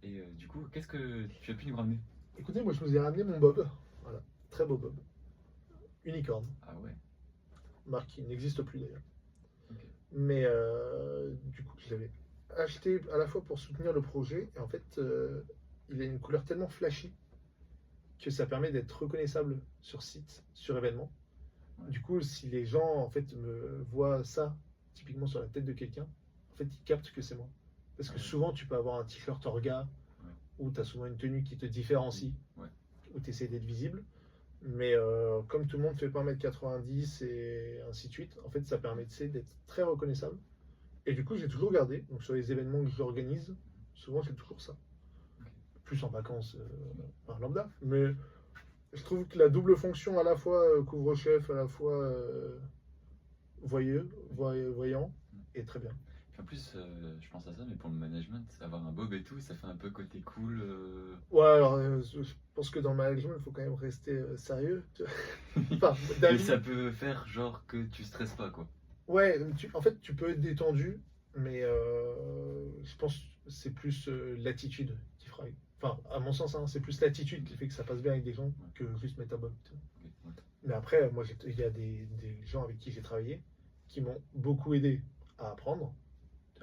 Speaker 3: Et du coup, qu'est-ce que tu as pu nous ramener?
Speaker 4: Écoutez, moi je vous ai ramené mon Bob. Voilà, très beau Bob. Unicorn,
Speaker 3: Ah ouais,
Speaker 4: marque qui n'existe plus d'ailleurs.
Speaker 3: ok.
Speaker 4: Mais du coup, je l'avais acheté à la fois pour soutenir le projet, et en fait, il a une couleur tellement flashy que ça permet d'être reconnaissable sur site, sur événement.
Speaker 3: Ouais.
Speaker 4: Du coup, si les gens en fait me voient ça, typiquement sur la tête de quelqu'un, en fait, ils captent que c'est moi. Parce que
Speaker 3: Ouais.
Speaker 4: souvent, tu peux avoir un t-shirt Orga,
Speaker 3: Ouais.
Speaker 4: où tu as souvent une tenue qui te différencie,
Speaker 3: Ouais.
Speaker 4: où tu essaies d'être visible. Mais comme tout le monde fait pas 1m90 et ainsi de suite, en fait, ça permet d'être très reconnaissable. Et du coup, j'ai toujours gardé. Donc, sur les événements que j'organise, souvent, c'est toujours ça.
Speaker 3: Ok.
Speaker 4: Plus en vacances, par lambda. Mais je trouve que la double fonction, à la fois couvre-chef, à la fois voyant, est très bien.
Speaker 3: Puis en plus, je pense à ça, mais pour le management, avoir un bob et tout, ça fait un peu côté cool.
Speaker 4: Ouais, alors je pense que dans le management, il faut quand même rester sérieux. Enfin,
Speaker 3: Mais
Speaker 4: David,
Speaker 3: ça peut faire genre que tu stresses pas, quoi.
Speaker 4: ouais, en fait, tu peux être détendu, mais je pense que c'est plus l'attitude qui fera. Enfin, à mon sens, hein, c'est plus l'attitude qui fait que ça passe bien avec des gens que juste mettre un Bob. Tu vois.
Speaker 3: Ok, ouais.
Speaker 4: Mais après, moi, il y a des gens avec qui j'ai travaillé qui m'ont beaucoup aidé à apprendre.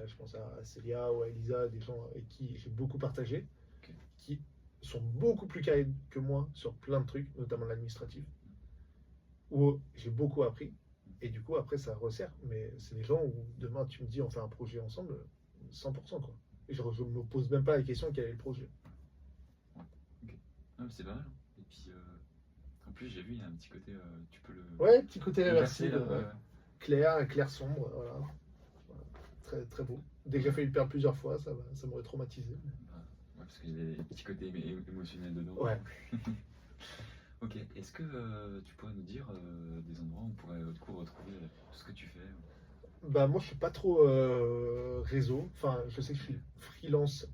Speaker 4: Je pense à Célia ou à Elisa, des gens avec qui j'ai beaucoup partagé,
Speaker 3: Ok.
Speaker 4: qui sont beaucoup plus carrés que moi sur plein de trucs, notamment l'administratif, où j'ai beaucoup appris. Et du coup, après, ça resserre. Mais c'est des gens où demain, tu me dis, on fait un projet ensemble, 100%, quoi. Et je ne me pose même pas la question quel est le projet.
Speaker 3: Non, mais c'est pas mal, hein. Et puis, en plus, j'ai vu, il y a un petit côté, tu peux le
Speaker 4: Ouais, petit côté
Speaker 3: le verser,
Speaker 4: réversible,
Speaker 3: là, ouais.
Speaker 4: clair, clair sombre, voilà. Voilà. Très, très beau. Déjà failli le perdre plusieurs fois, ça m'aurait traumatisé.
Speaker 3: Bah, ouais, parce qu'il y a des petits côtés émotionnels dedans.
Speaker 4: Ouais.
Speaker 3: Ok, est-ce que tu pourrais nous dire des endroits où on pourrait du coup retrouver tout ce que tu fais?
Speaker 4: Bah moi je suis pas trop réseau, enfin je sais que je suis freelance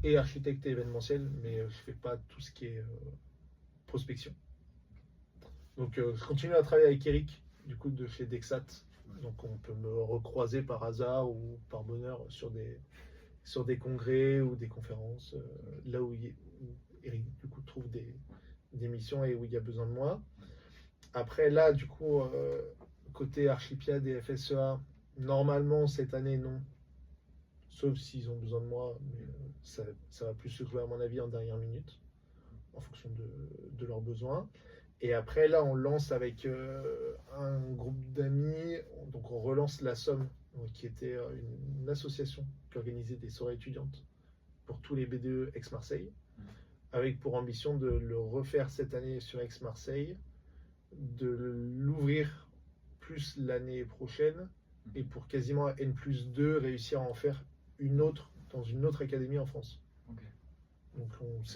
Speaker 4: et architecte et événementiel, mais je fais pas tout ce qui est prospection. Donc je continue à travailler avec Eric, du coup de chez Dexat, donc on peut me recroiser par hasard ou par bonheur sur des congrès ou des conférences, là où Eric du coup trouve des missions et où il y a besoin de moi. Après là du coup côté Archipiade et FSEA, normalement cette année non, sauf s'ils ont besoin de moi, mais ça va plus se jouer à mon avis en dernière minute, en fonction de leurs besoins. Et après là on lance avec un groupe d'amis, donc on relance la Somme, donc, qui était une association qui organisait des soirées étudiantes pour tous les BDE ex-Marseille, avec pour ambition de le refaire cette année sur Aix-Marseille, de l'ouvrir plus l'année prochaine, et pour quasiment N+2 réussir à en faire une autre dans une autre académie en France.
Speaker 3: Ok.
Speaker 4: Donc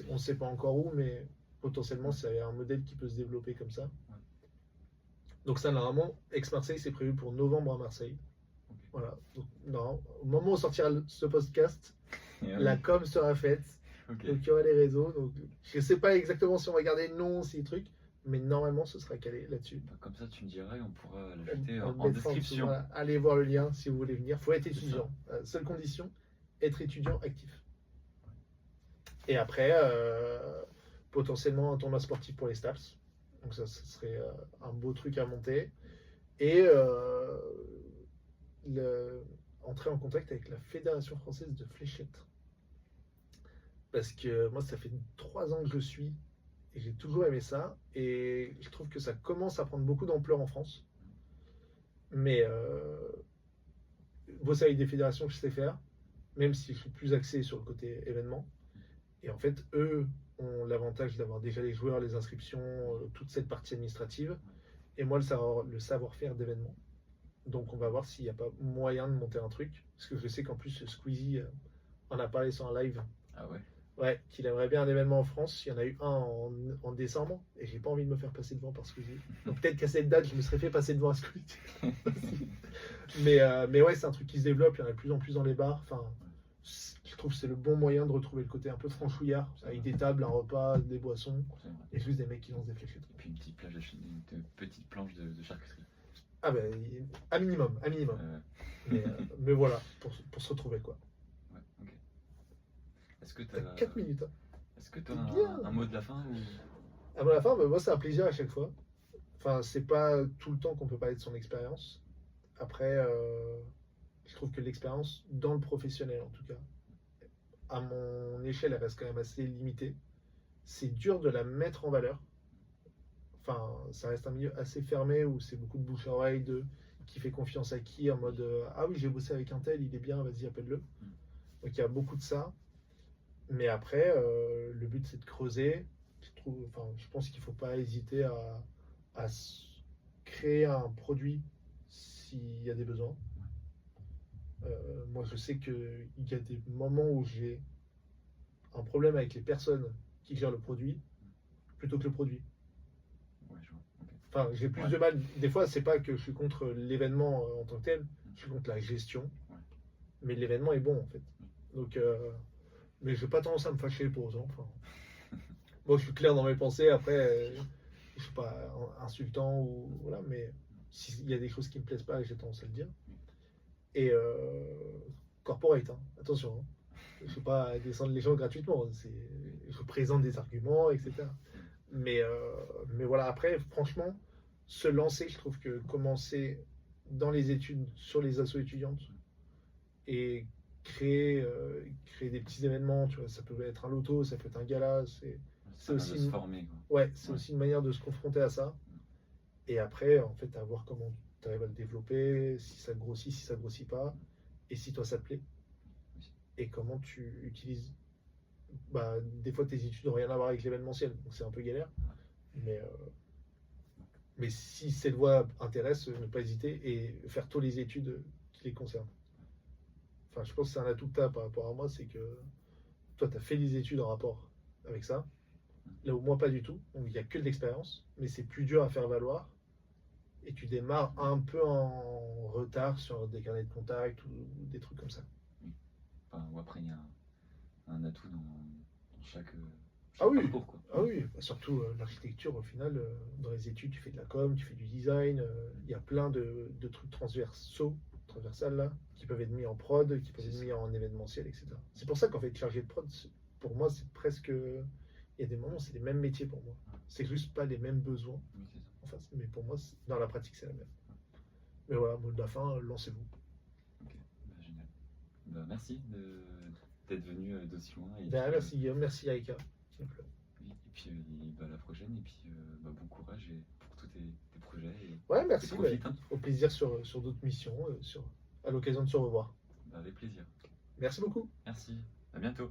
Speaker 4: on ne sait pas encore où, mais potentiellement c'est un modèle qui peut se développer comme ça.
Speaker 3: Ouais.
Speaker 4: Donc ça normalement, Aix-Marseille c'est prévu pour novembre à Marseille.
Speaker 3: Ok.
Speaker 4: Voilà. Donc, non, au moment où on sortira ce podcast,
Speaker 3: Et,
Speaker 4: la com sera faite.
Speaker 3: ok.
Speaker 4: Donc il y aura les réseaux. Donc, je ne sais pas exactement si on va garder le nom, ces trucs, mais normalement ce sera calé là-dessus.
Speaker 3: Bah, comme ça, tu me diras et on pourra l'ajouter
Speaker 4: On le
Speaker 3: en
Speaker 4: mettra en dessous,
Speaker 3: description.
Speaker 4: voilà. Allez voir le lien si vous voulez venir. Il faut être
Speaker 3: C'est
Speaker 4: étudiant. Seule condition, être étudiant actif. Et après, potentiellement un tournoi sportif pour les STAPS. Donc ça serait un beau truc à monter. Et entrer en contact avec la Fédération française de fléchettes. Parce que moi, ça fait 3 ans que je suis et j'ai toujours aimé ça. Et je trouve que ça commence à prendre beaucoup d'ampleur en France. Mais bosser avec des fédérations que je sais faire, même si je suis plus axé sur le côté événement. Et en fait, eux ont l'avantage d'avoir déjà les joueurs, les inscriptions, toute cette partie administrative. Et moi, le savoir-faire d'événement. Donc on va voir s'il n'y a pas moyen de monter un truc. Parce que je sais qu'en plus, Squeezie en a parlé sur un live.
Speaker 3: Ah ouais.
Speaker 4: Ouais, qu'il aimerait bien un événement en France. Il y en a eu un en décembre. Et j'ai pas envie de me faire passer devant par Squeezie. Donc peut-être qu'à cette date, je me serais fait passer devant à Squeezie. Mais ouais, c'est un truc qui se développe, il y en a de plus en plus dans les bars. Enfin, je trouve que c'est le bon moyen de retrouver le côté un peu franchouillard, avec des tables, un repas, des boissons,
Speaker 3: C'est vrai.
Speaker 4: et juste des mecs qui lancent des fléchettes.
Speaker 3: Et puis une petite plage une petite planche de charcuterie.
Speaker 4: Ah ben, à minimum, à minimum. Mais voilà, pour se retrouver quoi.
Speaker 3: Ouais, ok. Est-ce que tu as
Speaker 4: 4 minutes. Hein.
Speaker 3: Est-ce que tu
Speaker 4: C'est
Speaker 3: as
Speaker 4: bien.
Speaker 3: un mot de la fin ou...
Speaker 4: À la fin, moi, c'est un plaisir à chaque fois. Enfin, c'est pas tout le temps qu'on peut parler de son expérience. Après, je trouve que l'expérience, dans le professionnel en tout cas, à mon échelle, elle reste quand même assez limitée. C'est dur de la mettre en valeur. Enfin, ça reste un milieu assez fermé où c'est beaucoup de bouche à oreille, de qui fait confiance à qui, en mode ah oui, j'ai bossé avec un tel, il est bien, vas-y, appelle-le. Donc il y a beaucoup de ça. Mais après, le but c'est de creuser. Je pense qu'il ne faut pas hésiter à créer un produit s'il y a des besoins. Moi, je sais qu'il y a des moments où j'ai un problème avec les personnes qui gèrent le produit plutôt que le produit.
Speaker 3: Ouais, je vois. Ok.
Speaker 4: Enfin, j'ai plus
Speaker 3: Ouais.
Speaker 4: de mal. Des fois, c'est pas que je suis contre l'événement en tant que tel, je suis contre la gestion.
Speaker 3: Ouais.
Speaker 4: Mais l'événement est bon en fait. Donc, mais j'ai pas tendance à me fâcher pour autant. Enfin, moi, je suis clair dans mes pensées. Après, je suis pas insultant ou voilà, mais s'il y a des choses qui me plaisent pas, j'ai tendance à le dire. Et corporate, hein, attention. Hein. Je ne vais pas descendre les gens gratuitement. Je présente des arguments, etc. Mais voilà, après, franchement, se lancer, je trouve que commencer dans les études, sur les assos étudiantes, et créer des petits événements, tu vois, ça peut être un loto, ça peut être un gala,
Speaker 3: Ça
Speaker 4: aussi
Speaker 3: va se
Speaker 4: une-
Speaker 3: former, quoi.
Speaker 4: ouais, c'est
Speaker 3: Ouais.
Speaker 4: aussi une manière de se confronter à ça. Et après, en fait, à voir comment tu arrives à le développer, si ça grossit, si ça grossit pas, et si toi ça te plaît.
Speaker 3: Oui.
Speaker 4: Et comment tu utilises. Bah, des fois, tes études n'ont rien à voir avec l'événementiel, donc c'est un peu galère. Mais si cette voie intéresse, ne pas hésiter et faire toutes les études qui les concernent. Enfin, je pense que c'est un atout que tu as par rapport à moi, c'est que toi, tu as fait des études en rapport avec ça. Là où moi, pas du tout. Donc, il n'y a que de l'expérience, mais c'est plus dur à faire valoir. Et tu démarres un peu en retard sur des carnets de contact ou des trucs comme ça.
Speaker 3: Enfin, ou après, il y a un atout dans chaque
Speaker 4: Ah oui.
Speaker 3: parcours, quoi.
Speaker 4: Ah oui, bah, surtout l'architecture, au final, dans les études, tu fais de la com, tu fais du design, il y a plein de trucs transversales là, qui peuvent être mis en prod, qui peuvent être mis en événementiel, etc. C'est pour ça qu'en fait, chargé de prod, pour moi, c'est presque. Il y a des moments, c'est les mêmes métiers pour moi. C'est juste pas les mêmes besoins
Speaker 3: Oui, c'est ça.
Speaker 4: en face. Mais pour moi, dans la pratique, c'est la même. Mais voilà, mot de la fin, lancez-vous.
Speaker 3: Ok, bah, génial. Bah, merci d'être venu d'aussi loin. Et
Speaker 4: Ben,
Speaker 3: puis,
Speaker 4: merci Guillaume, merci Aïka.
Speaker 3: oui, et puis bah, à la prochaine. Et puis bah, bon courage pour tous tes projets. Et
Speaker 4: Ouais, merci.
Speaker 3: profite, hein.
Speaker 4: Au plaisir sur d'autres missions, à l'occasion de se revoir.
Speaker 3: Bah, avec plaisir.
Speaker 4: Merci beaucoup.
Speaker 3: Merci. À bientôt.